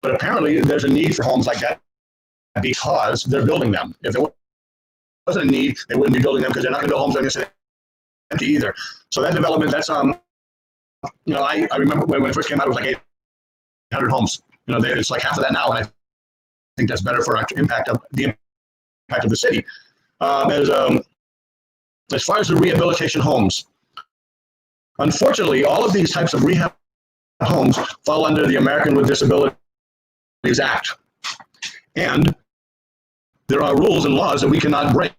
but apparently there's a need for homes like that because they're building them. If there wasn't a need, they wouldn't be building them, because they're not going to build homes that are going to sit empty either. So that development, that's I remember when it first came out, it was like 800 homes. It's like half of that now, and I think that's better for the impact of the city. As far as the rehabilitation homes, unfortunately, all of these types of rehab homes fall under the American with Disabilities Act, and there are rules and laws that we cannot break.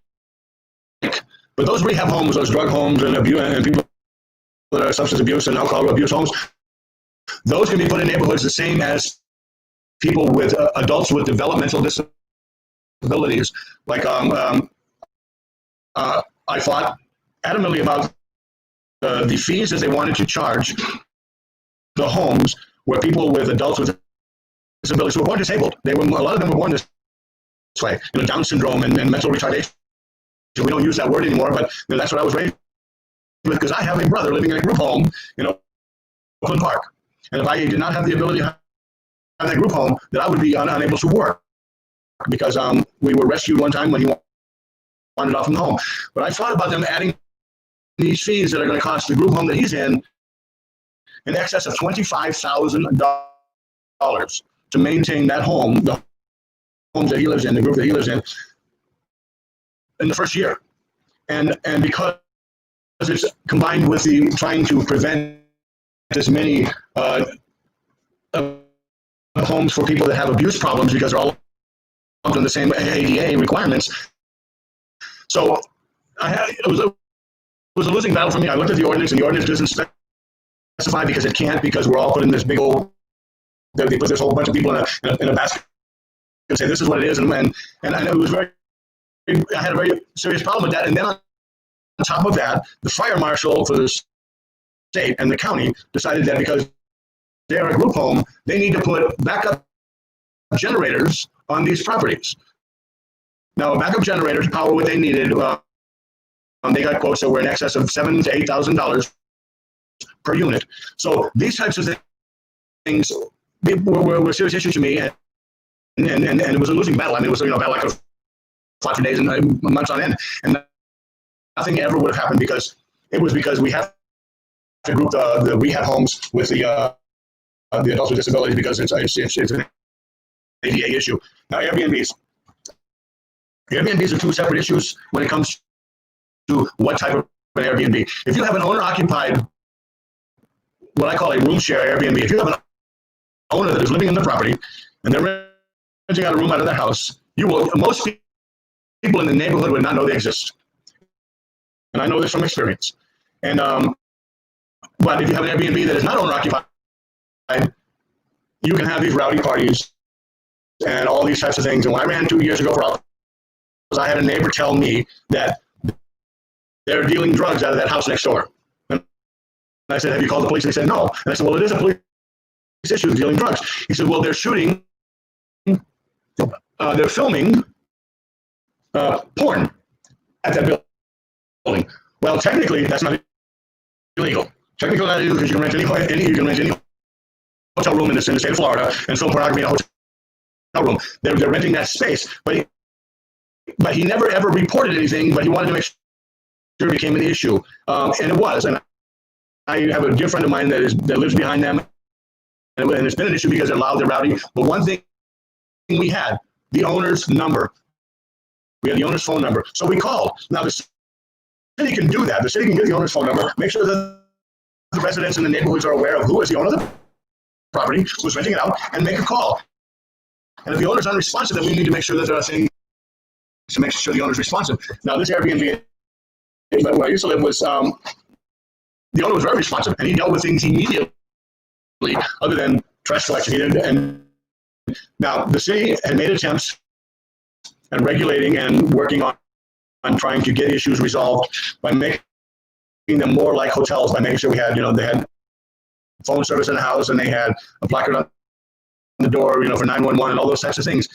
But those rehab homes, those drug homes, and people that are substance abuse and alcohol abuse homes, those can be put in neighborhoods the same as people with adults with developmental disabilities. Like I fought adamantly about the fees that they wanted to charge the homes where people with adults with disabilities who were born disabled. A lot of them were born this way, Down syndrome and mental retardation. We don't use that word anymore, but that's what I was raised with, because I have a brother living in a group home in Oakland Park. And if I did not have the ability to have that group home, then I would be unable to work, because we were rescued one time when he wandered off from the home. But I thought about them adding these fees that are going to cost the group home that he's in excess of $25,000 to maintain that home, the homes that he lives in, the group that he lives in the first year. And because it's combined with the trying to prevent as many homes for people that have abuse problems, because they're all under the same ADA requirements. So it was a losing battle for me. I looked at the ordinance, and the ordinance doesn't specify, because it can't, because we're all put in this big old, they put this whole bunch of people in a basket and say this is what it is, and it was I had a very serious problem with that. And then on top of that, the fire marshal for the state and the county decided that because they're a group home, they need to put backup generators on these properties. Now, a backup generator to power what they needed, they got quotes that were in excess of $7,000 to $8,000 per unit. So these types of things were a serious issue to me, and it was a losing battle. I mean, it was a battle I could have fought for days and months on end, and nothing ever would have happened, because we have to group the rehab homes with the adults with disabilities, because it's an ADA issue. Now, Airbnbs are two separate issues when it comes to what type of an Airbnb. If you have an owner-occupied, what I call a room share Airbnb, if you have an owner that is living in the property and they're renting out a room out of their house, most people in the neighborhood would not know they exist. And I know this from experience. And but if you have an Airbnb that is not owner-occupied, you can have these rowdy parties and all these types of things. And when I ran 2 years ago for office, I had a neighbor tell me that they're dealing drugs out of that house next door. And I said, have you called the police? And they said, no. And I said, well, it is a police issue, dealing drugs. He said, well, they're shooting, they're filming porn at that building. Well, technically, that's not illegal. Technically, not illegal, because you can rent any hotel room in the state of Florida and film pornography in a hotel room. They're renting that space, but he never ever reported anything. But he wanted to make sure it became an issue, and it was. And I have a dear friend of mine that lives behind them, and it's been an issue because they're loud, they're rowdy. But one thing we had, the owner's number. We had the owner's phone number, so we called. Now the city can do that. The city can get the owner's phone number, make sure that the residents in the neighborhoods are aware of who is the owner of the property, who's renting it out, and make a call. And if the owner's unresponsive, then we need to make sure that there are things to make sure the owner's responsive. Now, this Airbnb, where I used to live, was the owner was very responsive, and he dealt with things immediately, other than trash collection. And now the city had made attempts at regulating and working on trying to get issues resolved by making them more like hotels, by making sure we had, they had phone service in the house, and they had a placard on the door, for 911 and all those types of things.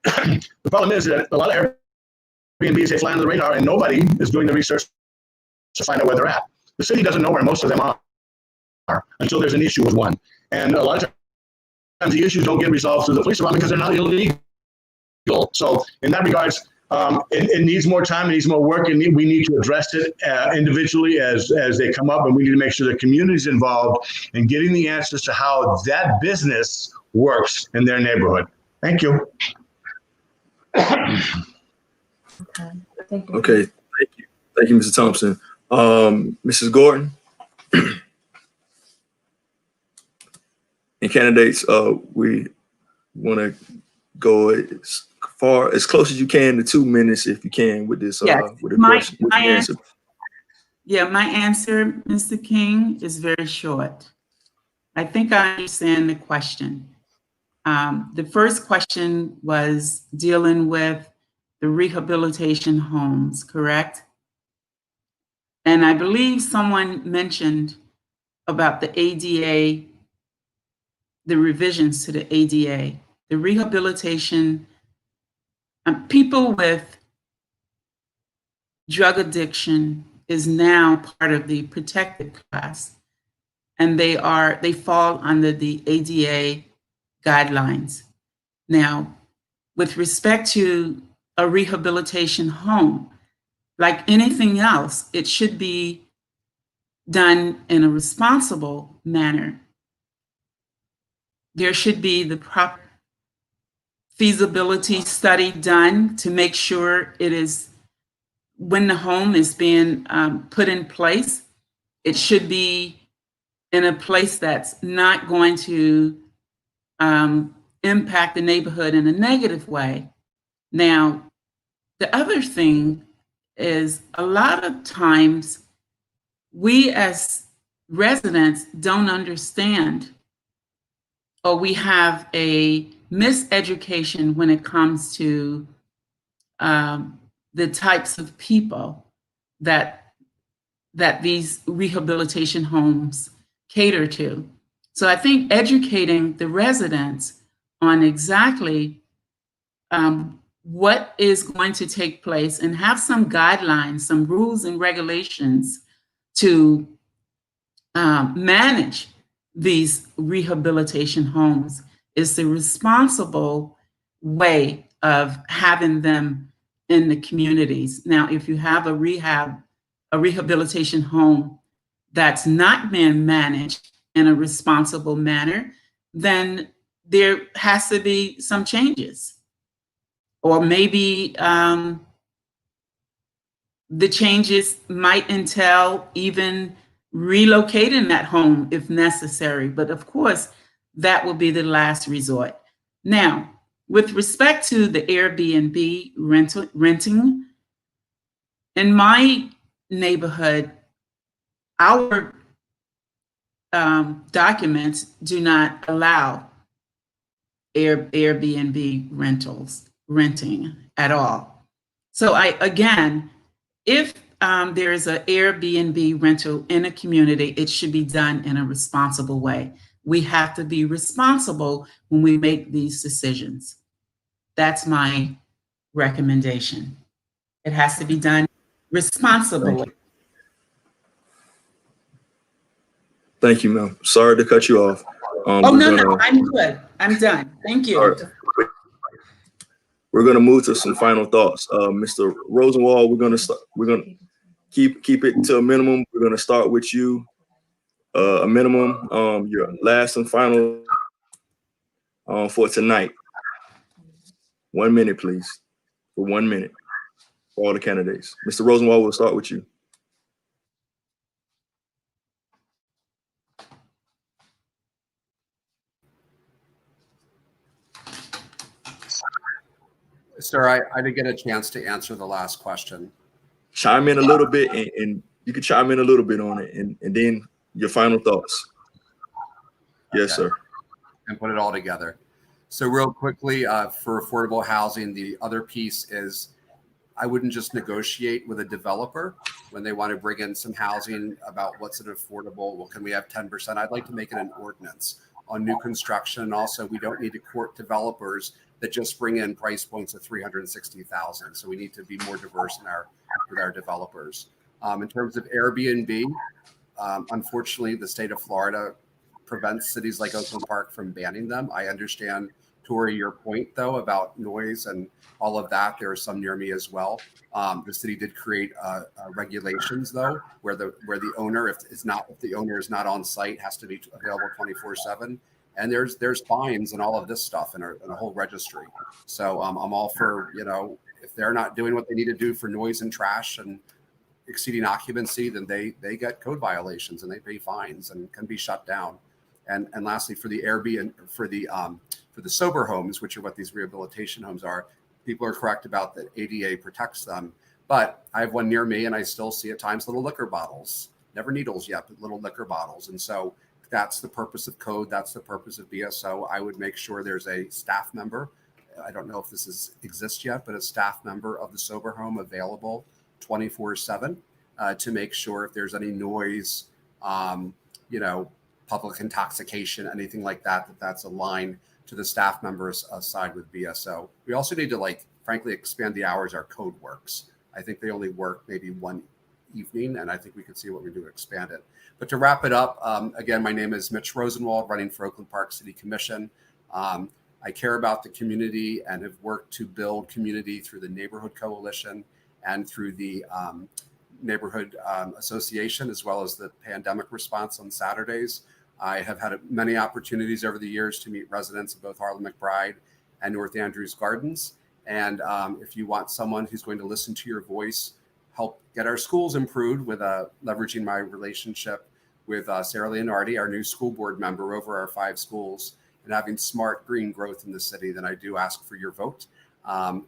The problem is that a lot of Airbnbs, they fly under the radar, and nobody is doing the research to find out where they're at. The city doesn't know where most of them are until there's an issue with one. And a lot of times the issues don't get resolved through the police department because they're not illegal. So in that regards, It needs more time, it needs more work, and we need to address it individually as they come up, and we need to make sure the community is involved in getting the answers to how that business works in their neighborhood. Thank you. Okay, thank you. Thank you, Mr. Thompson. Mrs. Gordon? And candidates, we want to go as close as you can to 2 minutes, if you can, with this Yes. with a question. With my answer. Yeah, my answer, Mr. King, is very short. I think I understand the question. The first question was dealing with the rehabilitation homes, correct? And I believe someone mentioned about the ADA, the revisions to the ADA, the rehabilitation. People with drug addiction is now part of the protected class, and they fall under the ADA guidelines. Now, with respect to a rehabilitation home, like anything else, it should be done in a responsible manner. There should be the proper feasibility study done to make sure it is, when the home is being put in place, it should be in a place that's not going to impact the neighborhood in a negative way. Now, the other thing is a lot of times we as residents don't understand, or we have a miseducation when it comes to the types of people that these rehabilitation homes cater to. So I think educating the residents on exactly what is going to take place, and have some guidelines, some rules and regulations to manage these rehabilitation homes is the responsible way of having them in the communities. Now, if you have a rehabilitation home that's not being managed in a responsible manner, then there has to be some changes. Or maybe the changes might entail even relocating that home if necessary. But of course, that will be the last resort. Now, with respect to the Airbnb renting, in my neighborhood, our documents do not allow Airbnb renting at all. So again, if there is an Airbnb rental in a community, it should be done in a responsible way. We have to be responsible when we make these decisions. That's my recommendation. It has to be done responsibly. Thank you, ma'am. Sorry to cut you off. No, I'm good. I'm done. Thank you. Right. We're gonna move to some final thoughts. Mr. Rosenwald, we're gonna keep it to a minimum. We're gonna start with you. A minimum. Your last and final for tonight. 1 minute, please. For 1 minute for all the candidates. Mr. Rosenwald, we'll start with you. Sir, I didn't get a chance to answer the last question. Chime in a little bit, and you can chime in a little bit on it, and then your final thoughts. Yes, sir. And put it all together. So real quickly, for affordable housing, the other piece is I wouldn't just negotiate with a developer when they want to bring in some housing about what's an affordable. Well, can we have 10%? I'd like to make it an ordinance on new construction. And also, we don't need to court developers that just bring in price points of $360,000. So we need to be more diverse with our developers. In terms of Airbnb, unfortunately, the state of Florida prevents cities like Oakland Park from banning them. I understand To your point, though, about noise and all of that, there are some near me as well. The city did create regulations, though, where the owner, if the owner is not on site, has to be available 24/7. And there's fines and all of this stuff in a whole registry. So I'm all for, if they're not doing what they need to do for noise and trash and exceeding occupancy, then they get code violations and they pay fines and can be shut down. And lastly, for the Airbnb, for the sober homes, which are what these rehabilitation homes are, people are correct about that ADA protects them. But I have one near me, and I still see at times little liquor bottles, never needles yet, but little liquor bottles. And so that's the purpose of code. That's the purpose of BSO. I would make sure there's a staff member. I don't know if this exists yet, but a staff member of the sober home available 24/7 to make sure if there's any noise, public intoxication, anything like that, that's aligned to the staff members side with BSO. We also need to, frankly, expand the hours our code works. I think they only work maybe one evening, and I think we could see what we do to expand it. But to wrap it up, again, my name is Mitch Rosenwald, running for Oakland Park City Commission. I care about the community and have worked to build community through the Neighborhood Coalition and through the Neighborhood Association, as well as the pandemic response on Saturdays. I have had many opportunities over the years to meet residents of both Harlem McBride and North Andrews Gardens. And if you want someone who's going to listen to your voice, help get our schools improved with leveraging my relationship with Sarah Leonardi, our new school board member over our 5 schools, and having smart green growth in the city, then I do ask for your vote on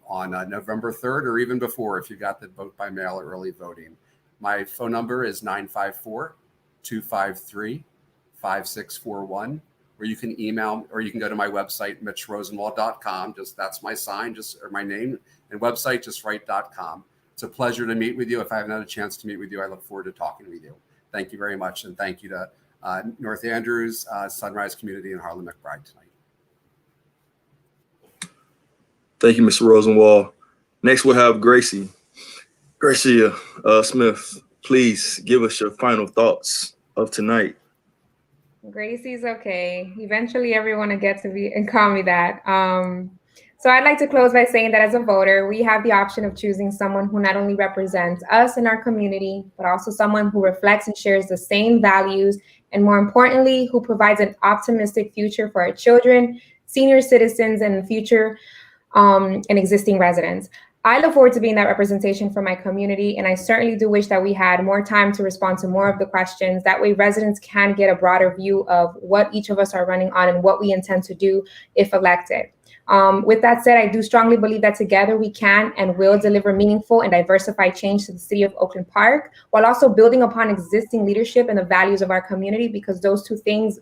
November 3rd or even before if you got the vote by mail or early voting. My phone number is 954-253-5641, or you can email, or you can go to my website, mitchrosenwald.com. That's my sign, or my name, and website, just write .com. It's a pleasure to meet with you. If I haven't had a chance to meet with you, I look forward to talking with you. Thank you very much. And thank you to North Andrews, Sunrise Community, and Harlem McBride tonight. Thank you, Mr. Rosenwald. Next, we'll have Gracia Smith. Please give us your final thoughts of tonight. Gracie's okay. Eventually, everyone will get to be and call me that. So I'd like to close by saying that as a voter, we have the option of choosing someone who not only represents us in our community, but also someone who reflects and shares the same values, and more importantly, who provides an optimistic future for our children, senior citizens, and future and existing residents. I look forward to being that representation for my community, and I certainly do wish that we had more time to respond to more of the questions. That way residents can get a broader view of what each of us are running on and what we intend to do if elected. With that said, I do strongly believe that together we can and will deliver meaningful and diversified change to the city of Oakland Park, while also building upon existing leadership and the values of our community, because those two things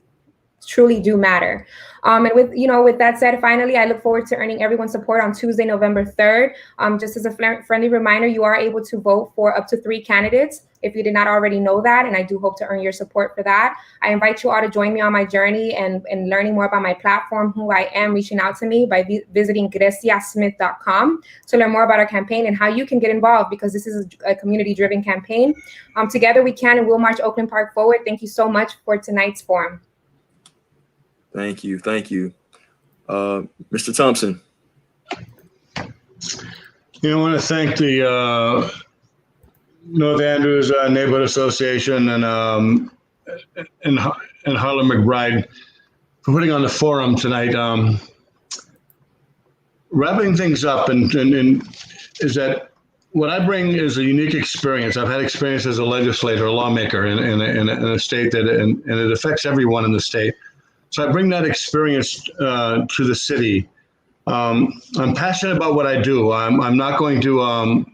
truly do matter. And with that said, finally, I look forward to earning everyone's support on Tuesday, November 3rd. Just as a friendly reminder, you are able to vote for up to 3 candidates if you did not already know that, and I do hope to earn your support for that. I invite you all to join me on my journey and learning more about my platform, who I am, reaching out to me by visiting greciasmith.com to learn more about our campaign and how you can get involved, because this is a community-driven campaign. Together we can and will march Oakland Park forward. Thank you so much for tonight's forum. Thank you. Mr. Thompson. I want to thank the North Andrews Neighborhood Association and Harlem McBride for putting on the forum tonight. Wrapping things up and is that what I bring is a unique experience. I've had experience as a legislator, a lawmaker in a state and it affects everyone in the state. So I bring that experience to the city. I'm passionate about what I do. I'm not going to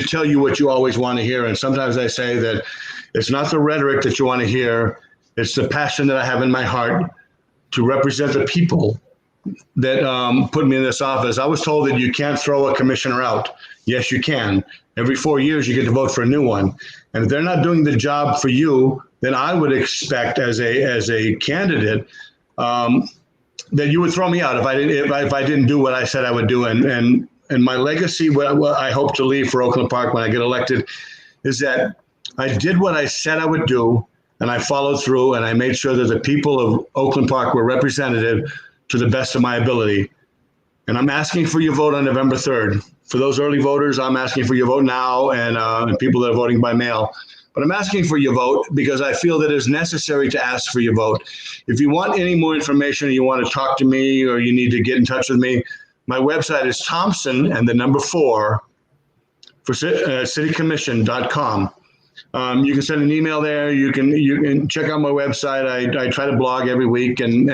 tell you what you always want to hear. And sometimes I say that it's not the rhetoric that you want to hear. It's the passion that I have in my heart to represent the people that put me in this office. I was told that you can't throw a commissioner out. Yes, you can. Every 4 years, you get to vote for a new one. And if they're not doing the job for you, then I would expect as a candidate that you would throw me out if I didn't do what I said I would do. And my legacy, what I hope to leave for Oakland Park when I get elected, is that I did what I said I would do, and I followed through, and I made sure that the people of Oakland Park were represented to the best of my ability. And I'm asking for your vote on November 3rd. For those early voters, I'm asking for your vote now, and people that are voting by mail. But I'm asking for your vote because I feel that it's necessary to ask for your vote. If you want any more information, or you want to talk to me, or you need to get in touch with me, my website is Thompson and the number 4 for citycommission.com. You can send an email there. You can check out my website. I try to blog every week, and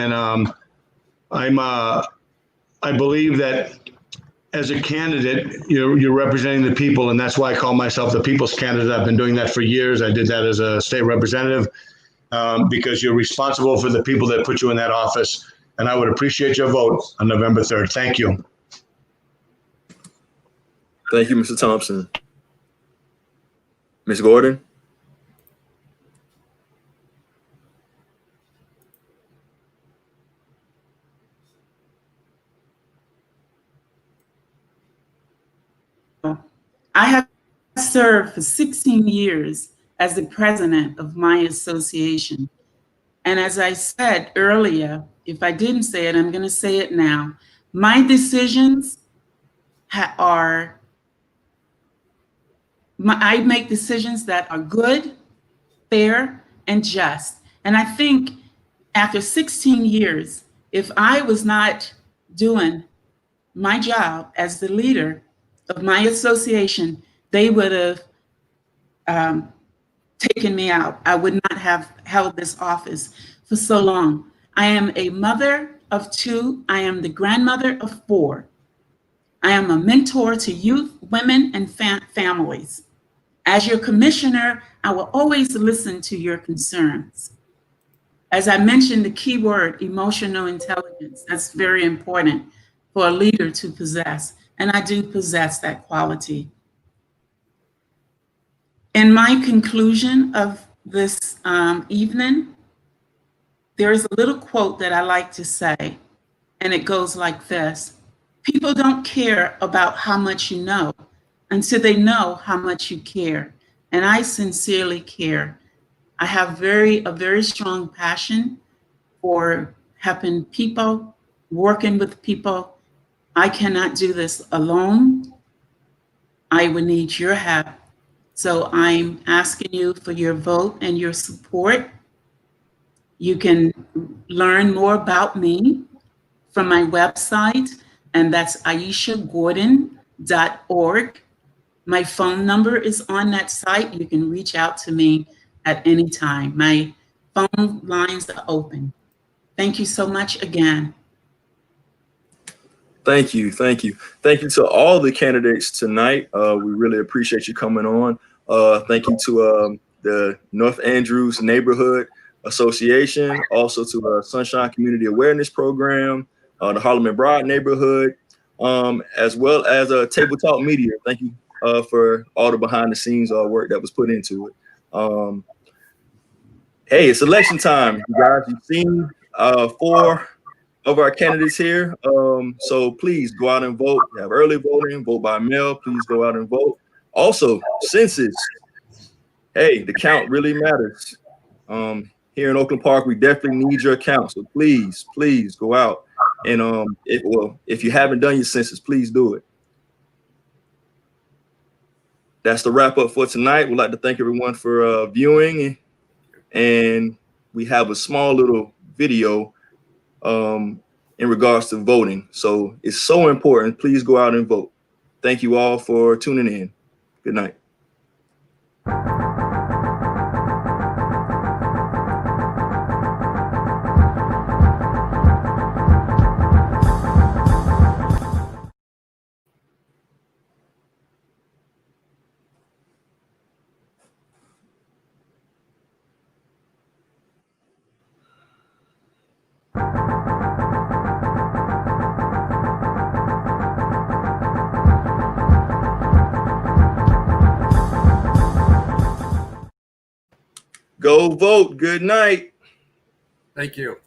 I believe that as a candidate, you're representing the people, and that's why I call myself the people's candidate. I've been doing that for years. I did that as a state representative because you're responsible for the people that put you in that office. And I would appreciate your vote on November 3rd. Thank you. Thank you, Mr. Thompson. Ms. Gordon? I have served for 16 years as the president of my association. And as I said earlier, if I didn't say it, I'm going to say it now. My decisions I make decisions that are good, fair, and just. And I think after 16 years, if I was not doing my job as the leader of my association, they would have taken me out. I would not have held this office for so long. I am a mother of 2. I am the grandmother of 4. I am a mentor to youth, women, and families. As your commissioner, I will always listen to your concerns. As I mentioned, the key word, emotional intelligence, that's very important for a leader to possess. And I do possess that quality. In my conclusion of this evening, there is a little quote that I like to say, and it goes like this. People don't care about how much you know until they know how much you care. And I sincerely care. I have a very strong passion for helping people, working with people. I cannot do this alone. I would need your help. So I'm asking you for your vote and your support. You can learn more about me from my website, and that's aishagordon.org. My phone number is on that site. You can reach out to me at any time. My phone lines are open. Thank you so much again. Thank you. Thank you. Thank you to all the candidates tonight. We really appreciate you coming on. Thank you to the North Andrews Neighborhood Association, also to Sunshine Community Awareness Program, the Harlem McBride Neighborhood, as well as Table Talk Media. Thank you for all the behind the scenes work that was put into it. Hey, it's election time, you guys. You've seen 4 of our candidates here. So please go out and vote. We have early voting, vote by mail. Please go out and vote. Also, census. Hey, the count really matters. Here in Oakland Park, we definitely need your count. So please go out. And if you haven't done your census, please do it. That's the wrap up for tonight. We'd like to thank everyone for viewing. And we have a small little video in regards to voting. So it's so important. Please go out and vote. Thank you all for tuning in. Good night. Go vote. Good night. Thank you.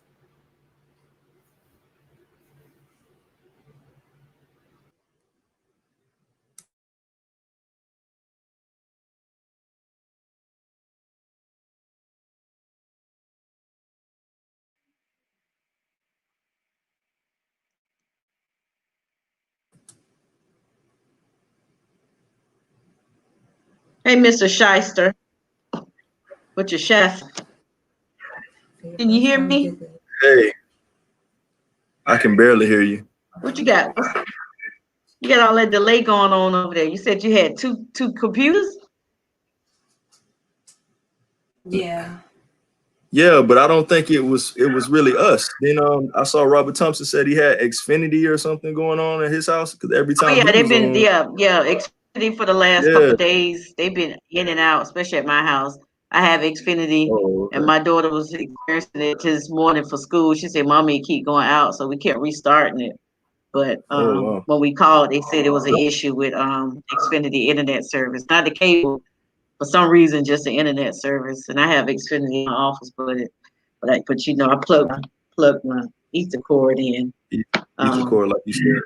Hey, Mr. Shyster, what's your chef? Can you hear me? Hey, I can barely hear you. What you got? You got all that delay going on over there. You said you had two computers? Yeah. Yeah, but I don't think it was really us. Then I saw Robert Thompson said he had Xfinity or something going on at his house because every Oh time yeah, he they've was been on, Xfinity for the last couple of days. They've been in and out, especially at my house. I have Xfinity, and my daughter was experiencing it this morning for school. She said, "Mommy, it keep going out," so we kept restarting it. But wow. when we called, they said it was an issue with Xfinity internet service, not the cable. For some reason, just the internet service. And I have Xfinity in my office, but you know, I plug my Ether cord in. Ether cord, like you said.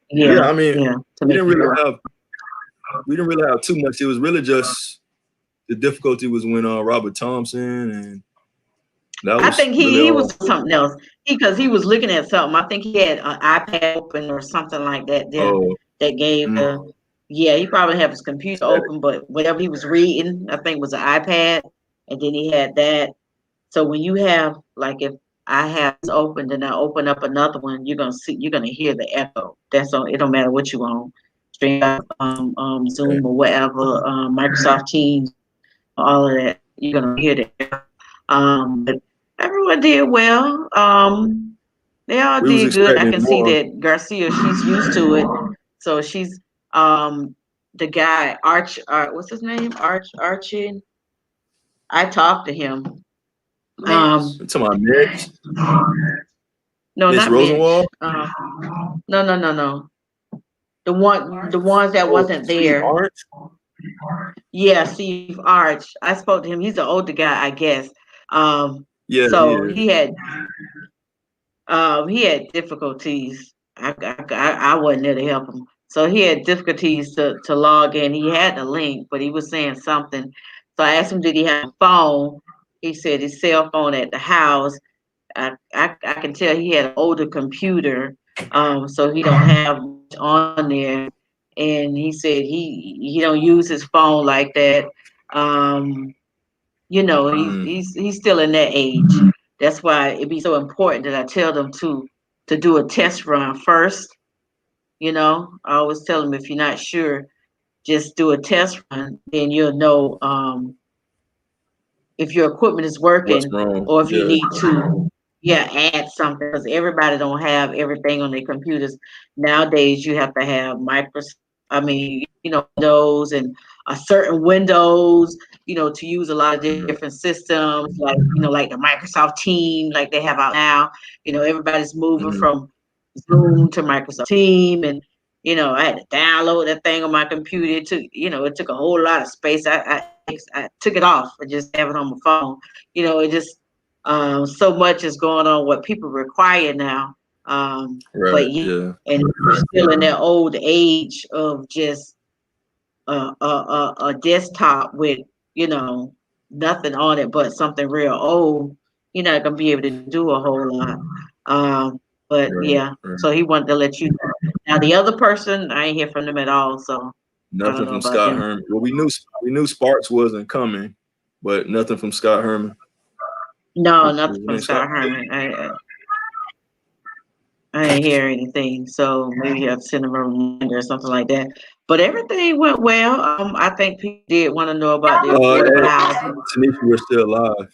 Yeah. I mean, yeah. we didn't really have too much. It was really just the difficulty was when Robert Thompson, and that was I think really he was something else. Because he was looking at something. I think he had an iPad open or something like that. There that gave the. Yeah, he probably had his computer open, but whatever he was reading, I think was an iPad, and then he had that. So when you have, like, if I have this opened and I open up another one, you're gonna hear the echo. That's all. It don't matter what you on, stream, Zoom or whatever, Microsoft Teams, all of that. You're gonna hear the echo. But everyone did well. They all did good. I can see that Garcia, she's used to it. So she's the guy what's his name? Archie. I talked to him. to my Mitch. No, Mitch not Rosenwald. Mitch. No. The ones that wasn't there. Yeah, Steve Arch. I spoke to him. He's an older guy, I guess. So he had difficulties. I wasn't there to help him. So he had difficulties to log in. He had the link, but he was saying something. So I asked him, did he have a phone? He said his cell phone at the house. I can tell he had an older computer, so he don't have much on there. And he said he don't use his phone like that. You know, he's still in that age. That's why it'd be so important that I tell them to do a test run first. You know, I always tell them, if you're not sure, just do a test run, then you'll know if your equipment is working or if you need to add something, because everybody don't have everything on their computers. Nowadays you have to have Windows and a certain Windows, to use a lot of different systems, like like the Microsoft Team, like they have out now. Everybody's moving from Zoom to Microsoft Team, and I had to download that thing on my computer. It took a whole lot of space. I took it off and just have it on my phone. It just so much is going on what people require now. And we're still in that old age of just a desktop with nothing on it but something real old. You're not gonna be able to do a whole lot. So he wanted to let you know. Now the other person, I ain't hear from them at all. So nothing from Scott Herman. Well, we knew Sparks wasn't coming, but nothing from Scott Herman. No, nothing from Scott Herman. I didn't hear anything, so maybe I'll send him a reminder or something like that. But everything went well. I think people did want to know about the affordable housing. Tanisha, we're still alive.